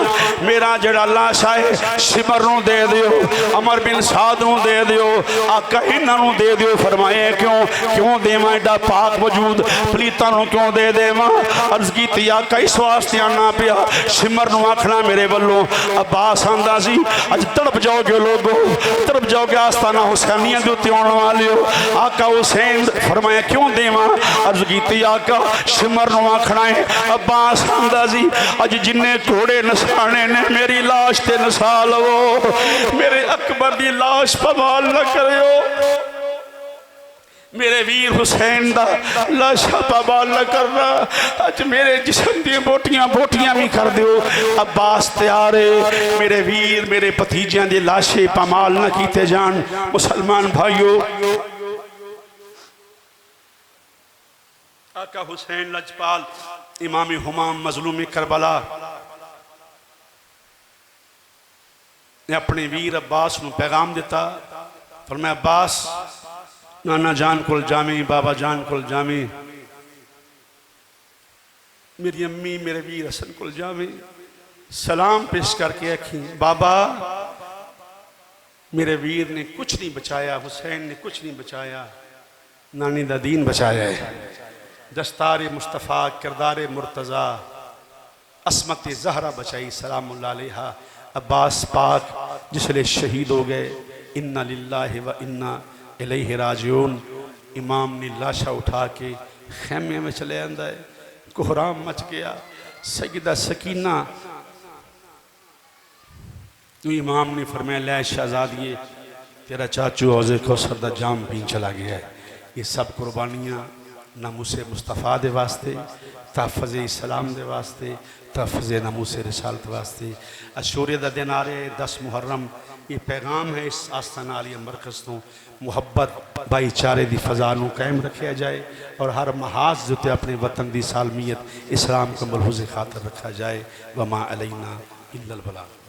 मेरा जड़ा लाशा है सिमर नूं दे दियो, अमर बिन साद नूं दे दियो, आका इन्हों दे दियो। फरमाया क्यों क्यों देवां एडा पाक वजूद पलीतां नूं क्यों दे देवां। अर्ज की आका इस वास्ते आना पिया सिमर नूं आखना मेरे वल्लों। अब्बास आंदा सी अज तड़प जाओगे लोगो, तड़प जाओगे आस्ताना हुसैनिया के उत्ते आने वाले हो। आका हुसैन फरमाया क्यों देवां। अर्ज की आका सिमर नूं आखना है। अब्बास आंदा सी अज जिन्ने घोड़े नसाने ने मेरी लाश ते नसा लवो, मेरे अकबर की लाश पमाल न करो, मेरे वीर हुसैन दा लाशा पमाल न करना। अज मेरे जिस्म दी बोटियां बोटियां भी कर दो। अब्बास तैयार है, मेरे वीर मेरे भतीजियां दी लाशे पमाल न कीते जान। मुसलमान भाइयों, आका हुसैन लजपाल इमाम हुमाम मजलूम करबला ने अपने वीर अब्बास नूं पैगाम दिता। फरमाया अब्बास नाना जान कोल जामी, बाबा जान कोल जामी, मेरी अम्मी मेरे वीर हसन कोल जामी, सलाम पेश करके आखी बाबा मेरे वीर ने कुछ नहीं बचाया, हुसैन ने कुछ नहीं बचाया, नानी दा दीन बचाया है। दस्तार मुस्तफ़ा किरदार मुर्तज़ा असमत जहरा बचाई सलामुल्लाह अलैहा। अब्बास पाक जिसले शहीद हो गए, इन्ना लिल्लाहि व इन्ना इलैहि राजिऊन। इमाम ने लाशा उठा के खैमे में चले आंदा है, कोहराम मच गया। सैयदा सकीना तो इमाम ने फरमाया लै शहजादिए तेरा चाचू हौज़े कौसर दा जाम पीन चला गया है। ये सब कुर्बानियाँ नामूसे मुस्तफ़ा दे वास्ते, तहफ़्फ़ुज़ इस्लाम दे वास्ते, तहफ़्फ़ुज़ नामूसे रिसालत वास्ते। अशूरे दा दिन आ रहे 10 मुहर्रम। ये पैगाम है इस आस्ताना आलिया मरकज़ तो मुहब्बत भाईचारे की फज़ा नूं कायम रखा जाए और हर महाज उत्ते अपने वतन की सालमियत इस्लाम को मलहूज़ खातर रखा जाए। वमा अलैना इल्लल बलाग।